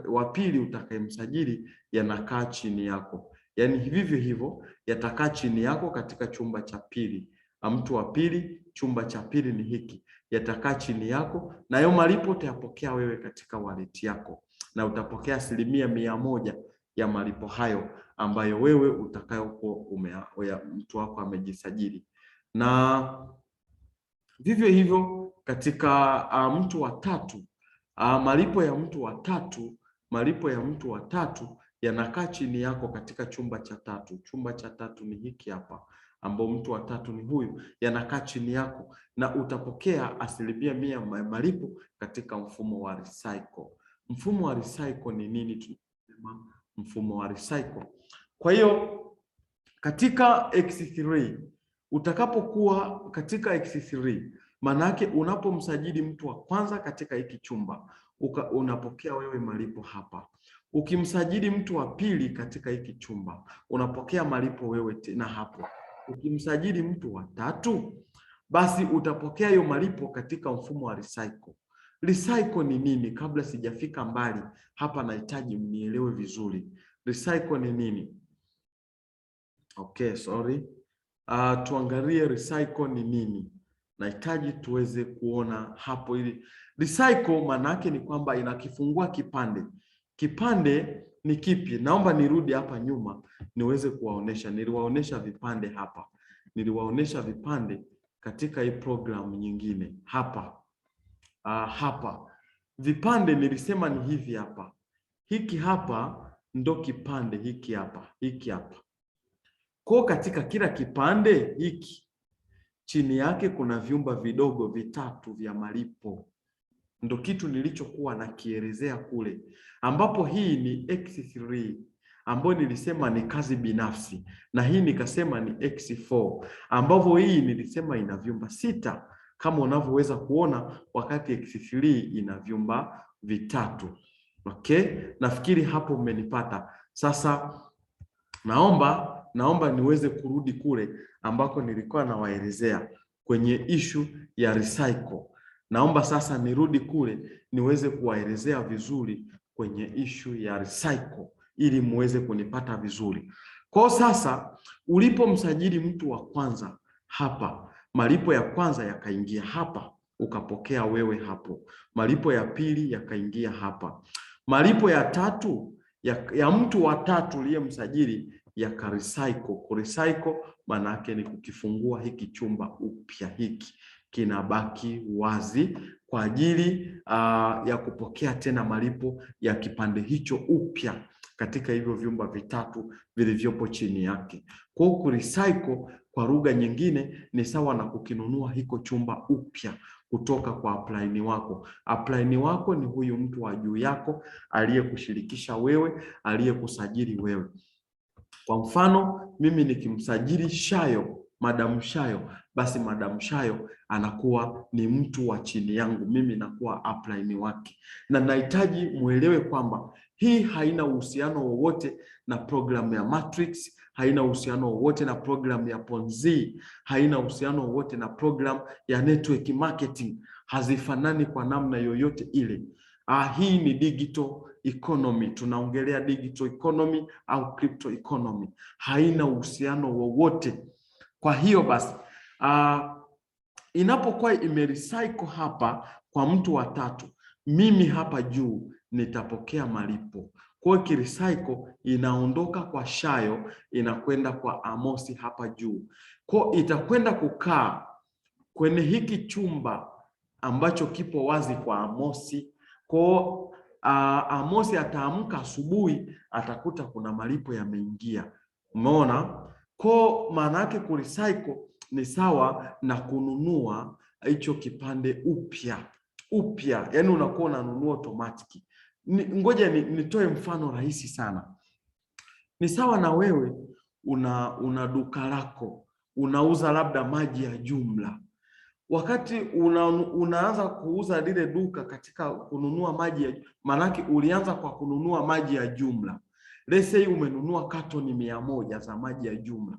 wa pili utakayemsajili yanakaa chini yako, yaani vivyo hivyo yatakaa chini yako katika chumba cha pili. Mtu wa pili, chumba cha pili ni hiki, yatakaa chini yako, na hayo malipo utayapokea wewe katika wallet yako, na utapokea 100% ya malipo hayo ambayo wewe utakayokuwa mtu wako amejisajili. Na vivyo hivyo katika mtu wa 3, malipo ya mtu wa 3 yanakaa chini yako katika chumba cha 3. Chumba cha 3 ni hiki hapa, ambao mtu wa 3 ni huyu, yanakaa chini yako, na utapokea 100% ya malipo katika mfumo wa recycle. Mfumo wa recycle ni nini? Tunasema mfumo wa recycle. Kwa hiyo katika X3, utakapokuwa katika X3, maana yake unapomsajili mtu wa kwanza katika hiki chumba unapokea wewe malipo hapa. Ukimsajili mtu wa pili katika hiki chumba unapokea malipo wewe tena hapo. Ukimsajili mtu wa 3, basi utapokea hiyo malipo katika mfumo wa recycle. Recycle ni nini? Kabla sijafika mbali hapa, nahitaji mnielewe vizuri. Recycle ni nini? Okay, sorry. Tuangalie recycle ni nini. Nahitaji tuweze kuona hapo ili recycle maana yake ni kwamba inakifungua kipande. Kipande ni kipi? Naomba nirudi hapa nyuma niweze kuwaonesha. Niliwaonesha vipande hapa. Niliwaonesha vipande katika hii program nyingine hapa. Hapa. Vipande nilisema ni hivi hapa. Hiki hapa ndo kipande hiki hapa. Hiki hapa. Kwa katika kila kipande hiki chini yake kuna vyumba vidogo 3 vya malipo. Ndo kitu nilichokuwa nakielezea kule, ambapo hii ni X3 ambayo nilisema ni kazi binafsi, na hii nikasema ni X4 ambapo hii nilisema ina vyumba 6 kama unavyoweza kuona, wakati X3 ina vyumba 3. Okay, nafikiri hapo umenipata. Sasa naomba niweze kurudi kule ambako nilikuwa nawaelezea kwenye issue ya recycle. Naomba sasa nirudi kule niweze kuwaelezea vizuri kwenye issue ya recycle ili muweze kunipata vizuri. Kwa sasa ulipomsajili mtu wa kwanza hapa, malipo ya kwanza yakaingia hapa, ukapokea wewe hapo. Malipo ya pili yakaingia hapa. Malipo ya 3 ya mtu wa tatu aliyemsajili yakarecycle. Kurecycle maana yake ni kukifungua hiki chumba upya, hiki kinabaki wazi kwa ajili ya kupokea tena malipo ya kipande hicho upya katika hivyo vyumba vitatu vilivyopo chini yake. Kwa hiyo kurecycle kwa lugha nyingine ni sawa na kukinunua hiko chumba upya kutoka kwa upline wako. Upline wako ni huyu mtu wa juu yako aliyekushirikisha wewe, aliyekusajili wewe. Kwa mfano, mimi nikimsajili Shayo, Madam Shayo, basi Madam Shayo anakuwa ni mtu wa chini yangu, mimi nakuwa upline wake. Na nahitaji muelewe kwamba hii haina uhusiano wowote na programu ya Matrix, haina uhusiano wowote na programu ya Ponzi, haina uhusiano wowote na programu ya network marketing. Hazifanani kwa namna yoyote ile. Hii ni digital economy. Tunaongelea digital economy au crypto economy. Haina uhusiano wowote. Kwa hiyo basi, inapokuwa imerecycle hapa kwa mtu wa tatu, mimi hapa juu nitapokea malipo. Kwa hiyo kirecycle inaondoka kwa Shayo inakwenda kwa Amosi hapa juu. Kwa hiyo itakwenda kukaa kwenye hiki chumba ambacho kipo wazi kwa Amosi. Kwa Amosi ataamka asubuhi atakuta kuna malipo yameingia. Umeona? Kwa maana yake kurecycle ni sawa na kununua hicho kipande upya. Yaani unakuwa unanunua automatic. Ngoja nitoe mfano rahisi sana. Ni sawa na wewe una duka lako, unauza labda maji ya jumla. Wakati unaanza kuuza lile duka katika kununua maji ya, manake ulianza kwa kununua maji ya jumla. Let's say umenunua katoni 100 za maji ya jumla.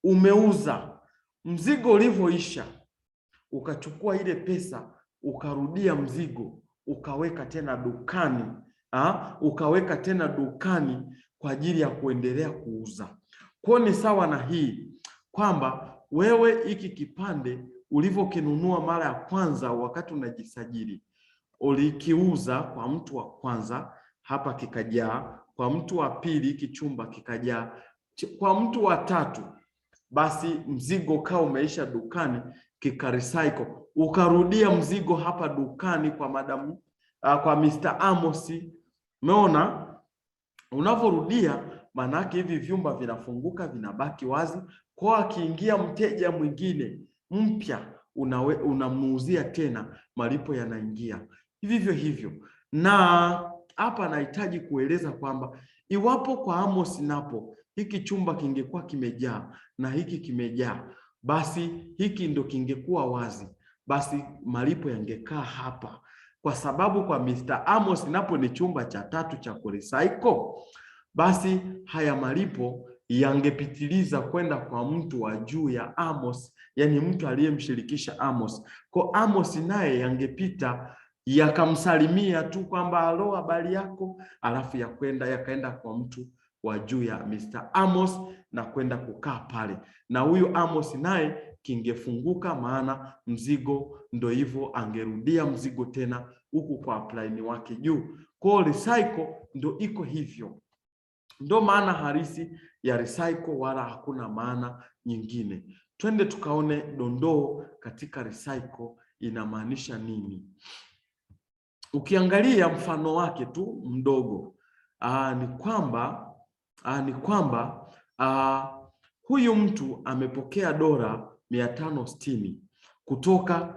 Umeuza, mzigo ulivyoisha, ukachukua ile pesa, ukarudia mzigo, ukaweka tena dukani, ukaweka tena dukani kwa ajili ya kuendelea kuuza. Kwa ni sawa na hii kwamba wewe hiki kipande ulivyokinunua mara ya kwanza wakati unajisajili, ulikiuza kwa mtu wa kwanza, hapa kikajaa, kwa mtu wa pili hiki chumba kikajaa, kwa mtu wa tatu basi mzigo kao umeisha dukani, kikarecycle, ukarudia mzigo hapa dukani kwa Madam kwa Mr. Amosi. Umeona? Unavorudia manake hivi vyumba vinafunguka, vinabaki wazi. Kwa akiingia mteja mwingine mpya, unamuuzia tena, malipo yanaingia. Hivyo. Na hapa nahitaji kueleza kwamba iwapo kwa Amos napo hiki chumba kingekuwa kimejaa na hiki kimejaa, basi hiki ndo kingekuwa wazi, basi malipo yangekaa hapa. Kwa sababu kwa Mr. Amos napo ni chumba cha tatu cha kurecycle, basi haya malipo yangepitiliza kwenda kwa mtu wa juu ya Amos, yani mtu aliyemshirikisha Amos. Kwa Amos naye yangepita yakamsalimia tu kwamba halo, habari yako, alafu yakaenda kwa mtu wa juu ya Mr. Amos na kwenda kukaa pale, na huyu Amos naye kingefunguka, maana mzigo ndo hivyo, angerudia mzigo tena huku kwa upline wake juu. Kwa recycle ndo iko hivyo, ndo maana halisi ya recycle, wala hakuna maana nyingine. Twende tukaone dondoo katika recycle inamaanisha nini. Ukiangalia mfano wake tu mdogo, ni kwamba huyu mtu amepokea dola 560 kutoka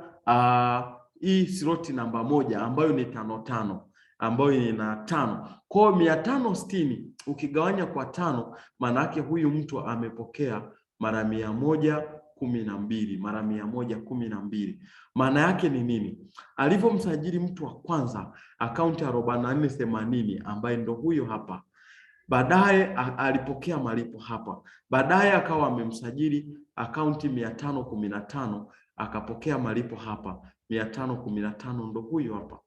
hii sloti namba 1 ambayo ni 55, ambayo ina 5. Kwa 560 ukigawanya kwa 5, maana yake huyu mtu amepokea mara 112, mara 112. Maana yake ni nini? Alivyomsajili mtu wa kwanza akaunti ya 4480 ambaye ndo huyo hapa, baadaye alipokea malipo hapa, baadaye akawa amemsajili akaunti 515 akapokea malipo hapa 515, ndo huyo hapa.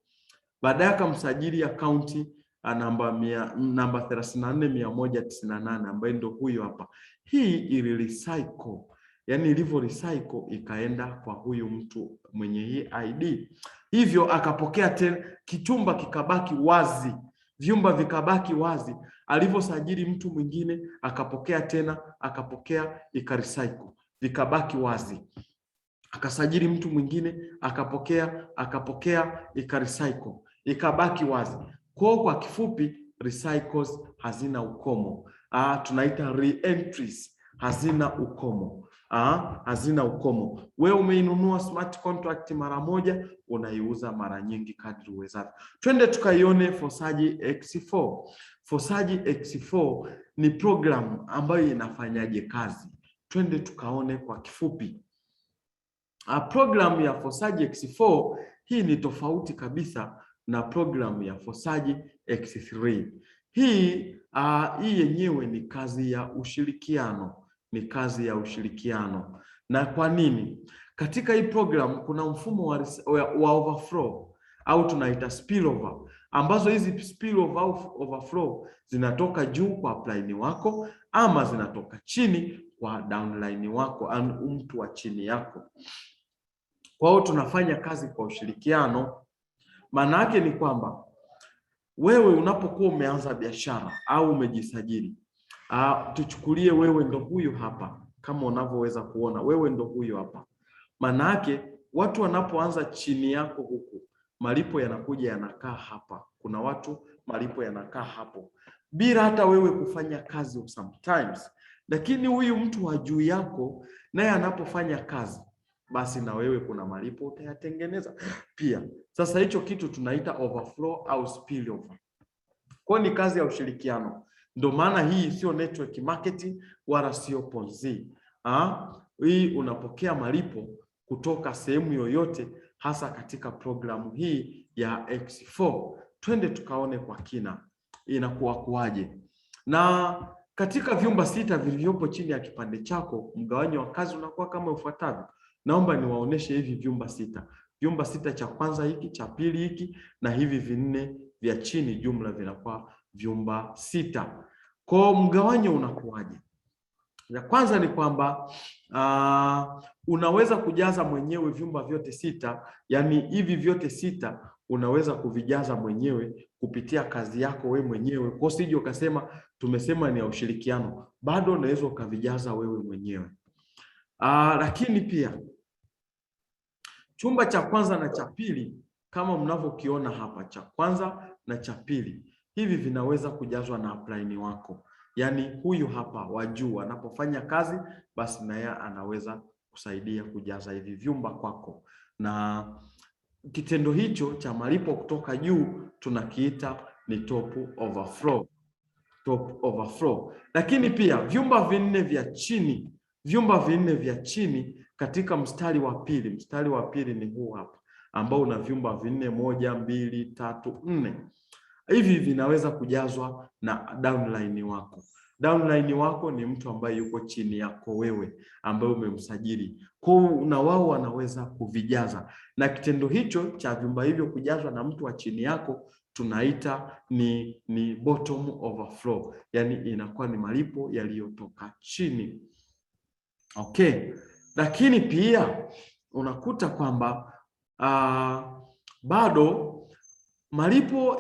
Baadaye akamsajili akaunti namba 34198 ambaye ndo huyo hapa. Hii ili recycle, yani ilivyo recycle ikaenda kwa huyu mtu mwenye hii ID, hivyo akapokea tena, kichumba kikabaki wazi vyumba vikabaki wazi. Alivyosajili mtu mwingine akapokea tena, akapokea, ikarecycle, vikabaki wazi. Akasajili mtu mwingine akapokea, ikarecycle, ikabaki wazi. Kwa kifupi, recycles hazina ukomo. Tunaita re-entries, hazina ukomo. Hazina ukomo. Wewe umeinunua smart contract mara moja, unaiuza mara nyingi kadri uwezavyo. Twende tukaione Fosaji X4. Fosaji X4 ni program ambayo inafanyaje kazi. Twende tukaone kwa kifupi. Program ya Fosaji X4 hii ni tofauti kabisa na program ya Fosaji X3. Hii yenyewe ni kazi ya ushirikiano. Ni kazi ya ushirikiano. Na kwa nini? Katika hii program kuna mfumo wa overflow au tunaita spillover, ambazo hizi spillover au overflow zinatoka juu kwa upline wako ama zinatoka chini kwa downline wako au mtu wa chini yako. Kwa hiyo tunafanya kazi kwa ushirikiano. Maana yake ni kwamba wewe unapokuwa umeanza biashara au umejisajili, tuchukulie wewe ndo huyu hapa, kama unavyoweza kuona wewe ndo huyu hapa. Maana yake watu wanapoanza chini yako huku, malipo yanakuja yanakaa hapa. Kuna watu malipo yanakaa hapo bila hata wewe kufanya kazi sometimes. Lakini huyu mtu wa juu yako naye anapofanya kazi, basi na wewe kuna malipo utayatengeneza pia. Sasa hicho kitu tunaita overflow au spillover. Kwa ni kazi ya ushirikiano. Ndio maana hii sio network marketing wala sio Ponzi. Hii unapokea malipo kutoka sehemu yoyote, hasa katika programu hii ya X4. Twende tukaone kwa kina inakuwa kuaje. Na katika vyumba 6 vilivyopo chini ya kipande chako, mgawanyo wa kazi unakuwa kama ufuatavyo. Naomba niwaoneshe hivi vyumba 6. Vyumba 6 cha kwanza hiki, cha pili hiki, na hivi 4 vya chini, jumla vinakuwa vyumba 6. Kwa mgawanyo unakuwaje? Ya kwanza ni kwamba unaweza kujaza mwenyewe vyumba vyote 6, yani hivi vyote 6 unaweza kuvijaza mwenyewe kupitia kazi yako we mwenyewe. Kwa sije ukasema tumesema ni ya ushirikiano, bado unaweza ukavijaza wewe mwenyewe. Lakini pia chumba cha kwanza na cha pili kama mnavyokiona hapa, cha kwanza na cha pili, hivi vinaweza kujazwa na upline wako. Yaani huyu hapa wa juu anapofanya kazi, basi na yeye anaweza kusaidia kujaza hivi vyumba kwako. Na kitendo hicho cha malipo kutoka juu tunakiita ni top overflow. Top overflow. Lakini pia vyumba 4 vya chini, vyumba 4 vya chini katika mstari wa pili. Mstari wa pili ni huu hapa ambao una vyumba 4, 1, 2, 3, 4. Hivi vinaweza kujazwa na downline wako. Downline wako ni mtu ambaye yuko chini yako wewe, ambaye umemsajili. Kwa na wao wanaweza kuvijaza. Na kitendo hicho cha vyumba hivyo kujazwa na mtu wa chini yako tunaita ni bottom overflow. Yaani inakuwa ni malipo yaliyotoka chini. Okay. Lakini pia unakuta kwamba bado malipo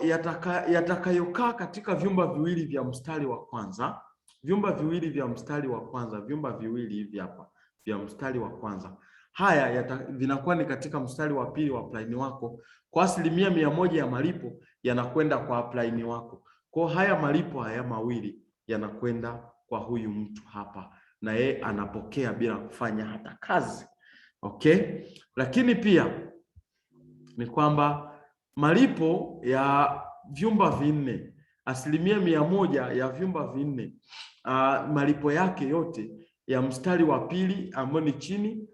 yatakayokaa katika vyumba viwili vya mstari wa kwanza, vyumba viwili vya mstari wa kwanza, vyumba viwili hivi hapa vya mstari wa kwanza, haya vinakuwa ni katika mstari wa pili wa upline wako. Kwa 100% ya malipo yanakwenda kwa upline wako. Kwa haya malipo haya mawili yanakwenda kwa huyu mtu hapa, na yeye anapokea bila kufanya hata kazi. Okay? Lakini pia ni kwamba malipo ya vyumba 4, 100% ya vyumba 4, malipo yake yote ya mstari wa pili ambao ni chini,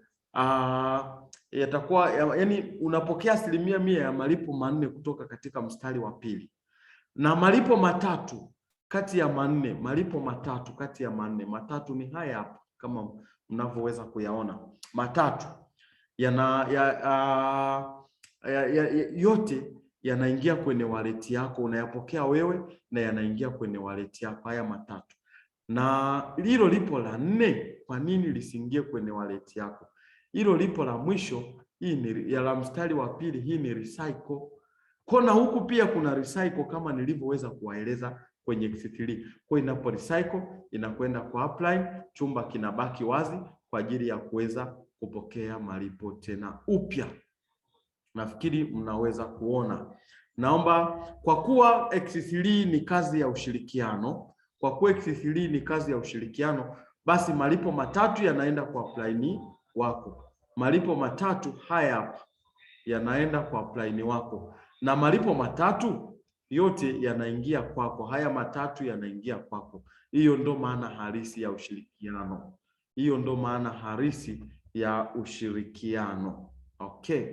yatakuwa yani unapokea 100% ya malipo 4 kutoka katika mstari wa pili. Na malipo 3 kati ya 4, malipo 3 kati ya 4, matatu ni haya hapa kama mnavyoweza kuyaona. Matatu yote yanaingia kwenye wallet yako, unayapokea wewe na yanaingia kwenye wallet yako, haya matatu. Na hilo lipo la 4, kwa nini lisiingie kwenye wallet yako? Hilo lipo la mwisho, hii ni ya la mstari wa pili, hii ni recycle. Kona huku pia kuna recycle kama nilivyoweza kuwaeleza kwenye X3. Kwa inapo recycle inakwenda kwa upline, chumba kinabaki wazi kwa ajili ya kuweza kupokea malipo tena upya. Nafikiri mnaweza kuona. Naomba, kwa kuwa X3 ni kazi ya ushirikiano, basi malipo matatu yanaenda kwa upline wako. Malipo matatu haya hapa yanaenda kwa upline wako, na malipo matatu yote yanaingia kwako. Haya matatu yanaingia kwako. Hiyo ndo maana halisi ya ushirikiano. Okay,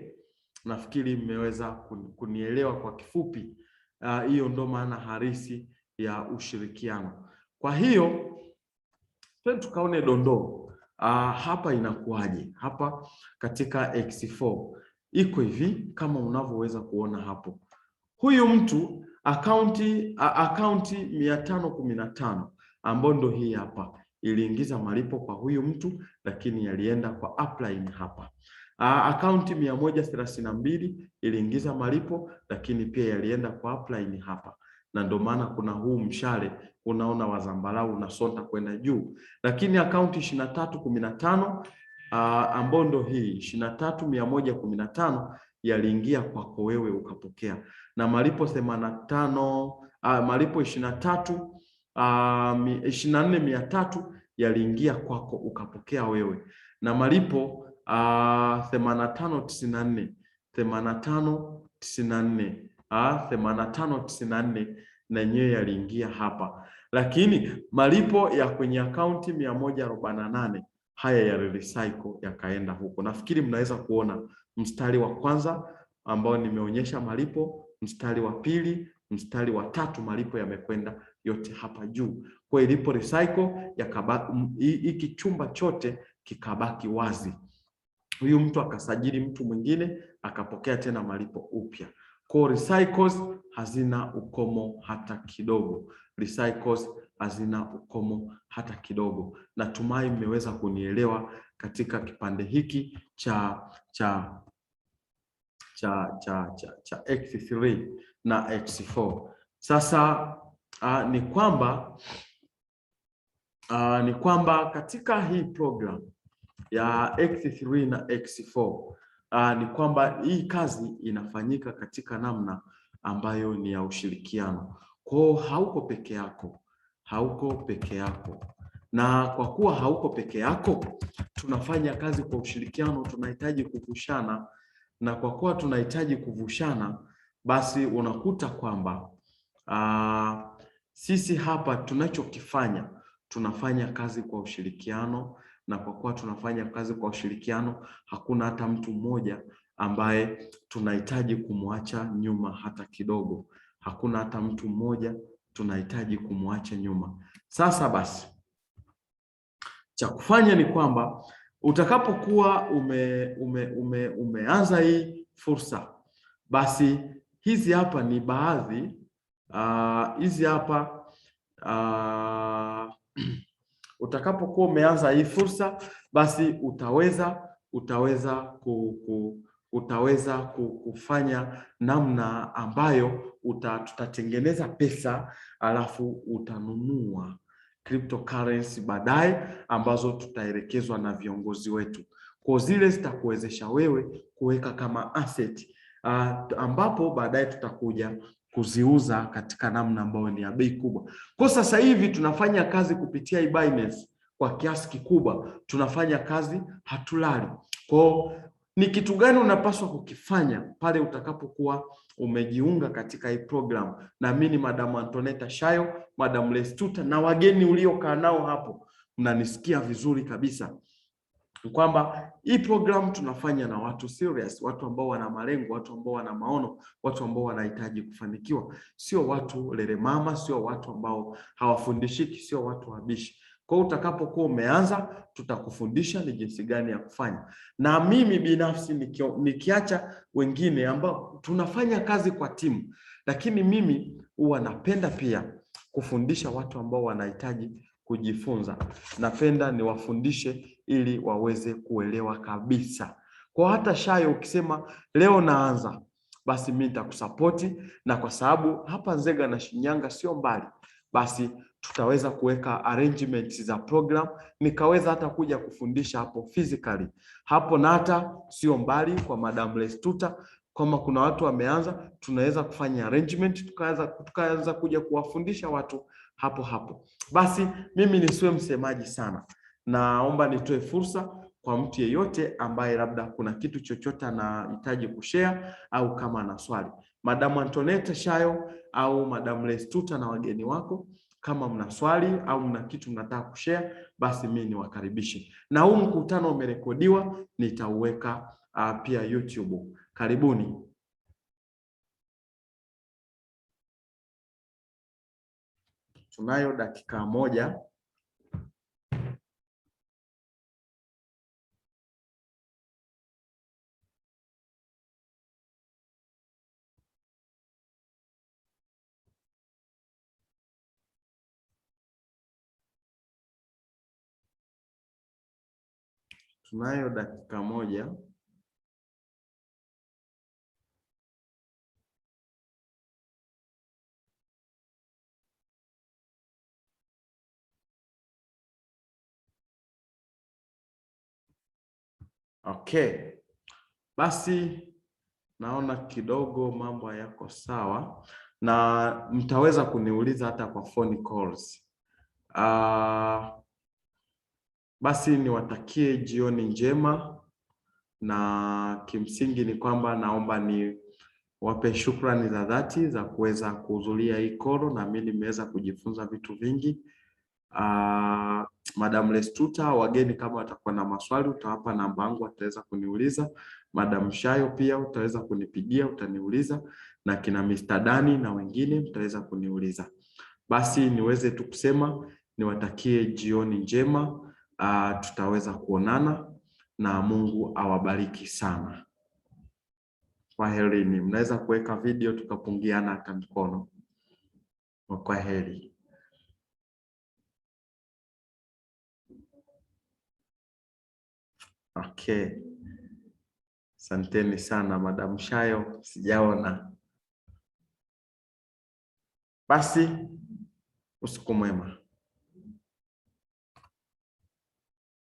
nafikiri mmeweza kunielewa kwa kifupi. Hiyo ndo maana halisi ya ushirikiano. Kwa hiyo tukaone dondoo. Hapa inakuwaje? Hapa katika X4 iko hivi kama unavyoweza kuona hapo. Huyu mtu akaunti 515 ambayo ndo hii hapa iliingiza malipo kwa huyu mtu, lakini yalienda kwa upline hapa. Akaunti 132 iliingiza malipo, lakini pia yalienda kwa upline hapa, na ndio maana kuna huu mshale unaona wa zambarau unasonta kwenda juu. Lakini akaunti 2315 ambao ndo hii 23115 yaliingia kwako wewe ukapokea, na malipo 24300 yaliingia kwako ukapokea wewe, na malipo 8594 na yenyewe yaliingia hapa. Lakini malipo ya kwenye akaunti 148 haya ya recycle yakaenda huko. Nafikiri mnaweza kuona mstari wa kwanza ambao nimeonyesha malipo, mstari wa pili, mstari wa tatu, malipo yamekwenda yote hapa juu. Kwa ilipo recycle yakabaki, hiki chumba chote kikabaki wazi. Huyu mtu akasajili mtu mwingine akapokea tena malipo upya. Kwa recycles hazina ukomo hata kidogo. Natumai mmeweza kunielewa katika kipande hiki cha X3 na X4. Sasa ni kwamba katika hii program ya X3 na X4 ni kwamba hii kazi inafanyika katika namna ambayo ni ya ushirikiano. Kwa hauko peke yako. Na kwa kuwa hauko peke yako, tunafanya kazi kwa ushirikiano, tunahitaji kuvushana. Na kwa kuwa tunahitaji kuvushana, basi unakuta kwamba sisi hapa tunachokifanya, tunafanya kazi kwa ushirikiano. Na kwa kuwa tunafanya kazi kwa ushirikiano, hakuna hata mtu mmoja ambaye tunahitaji kumwacha nyuma hata kidogo. Sasa basi, cha kufanya ni kwamba utakapokuwa umeanza hii fursa, basi hizi hapa ni baadhi utakapokuwa umeanza hii fursa, basi utaweza kufanya namna ambayo tutatengeneza pesa, alafu utanunua cryptocurrency baadaye, ambazo tutaelekezwa na viongozi wetu. Kwa zile zitakuwezesha wewe kuweka kama asset, ambapo baadaye tutakuja kuziuza katika namna ambayo ni ya bei kubwa. Kwa sasa hivi tunafanya kazi kupitia Binance kwa kiasi kikubwa, tunafanya kazi hatulali. Kwa ni kitu gani unapaswa kukifanya pale utakapokuwa umejiunga katika hii program? Na mimi Madam Antonetta Shayo, Madam Lestuta na wageni uliokaa nao hapo, mnanisikia vizuri kabisa kwamba hii program tunafanya na watu serious, watu ambao wana malengo, watu ambao wana maono, watu ambao wanahitaji kufanikiwa, sio watu lelemama, sio watu ambao hawafundishiki, sio watu wabishi. Kwa utakapokuwa umeanza, tutakufundisha ni jinsi gani ya kufanya. Na mimi binafsi nikiacha wengine ambao tunafanya kazi kwa timu, lakini mimi huwa napenda pia kufundisha watu ambao wanahitaji kujifunza. Napenda niwafundishe ili waweze kuelewa kabisa. Kwa hata Shayo ukisema leo naanza, basi mimi nitakusapoti, na kwa sababu hapa Nzega na Shinyanga sio mbali, basi tutaweza kuweka arrangements za program, nikaweza hata kuja kufundisha hapo physically hapo, na hata sio mbali kwa Madam Lestuta, kama kuna watu wameanza, tunaweza kufanya arrangement, tukaanza kuja kuwafundisha watu hapo hapo. Basi mimi nisiwe msemaji sana, naomba nitoe fursa kwa mtu yeyote ambaye labda kuna kitu chochote anahitaji kushare au kama ana swali. Madam Antoinette Shayo au Madam Lestuta na wageni wako, kama mna swali au mna kitu mnataka kushare, basi mimi niwakaribishe. Na huu mkutano umerekodiwa, nitauweka pia YouTube. Karibuni. Tunayo dakika moja. Tunayo dakika moja. Okay. Basi naona kidogo mambo hayako sawa, na mtaweza kuniuliza hata kwa phone calls. Basi niwatakie jioni njema, na kimsingi ni kwamba naomba ni wape shukrani za dhati za kuweza kuhudhuria hii call, na mimi nimeweza kujifunza vitu vingi. Madam Lestuta, wageni kama watakuwa na maswali utawapa namba yangu, wataweza kuniuliza. Madam Shayo pia utaweza kunipigia, utaniuliza, na kina Mr. Dani na wengine mtaweza kuniuliza. Basi niweze tu kusema niwatakie jioni njema. Tutaweza kuonana na Mungu awabariki sana. Kwaherini. Mnaweza kuweka video tukapungiana hata mkono. Kwaheri. Okay. Asanteni sana. Madam Shayo sijaona. Basi usiku mwema.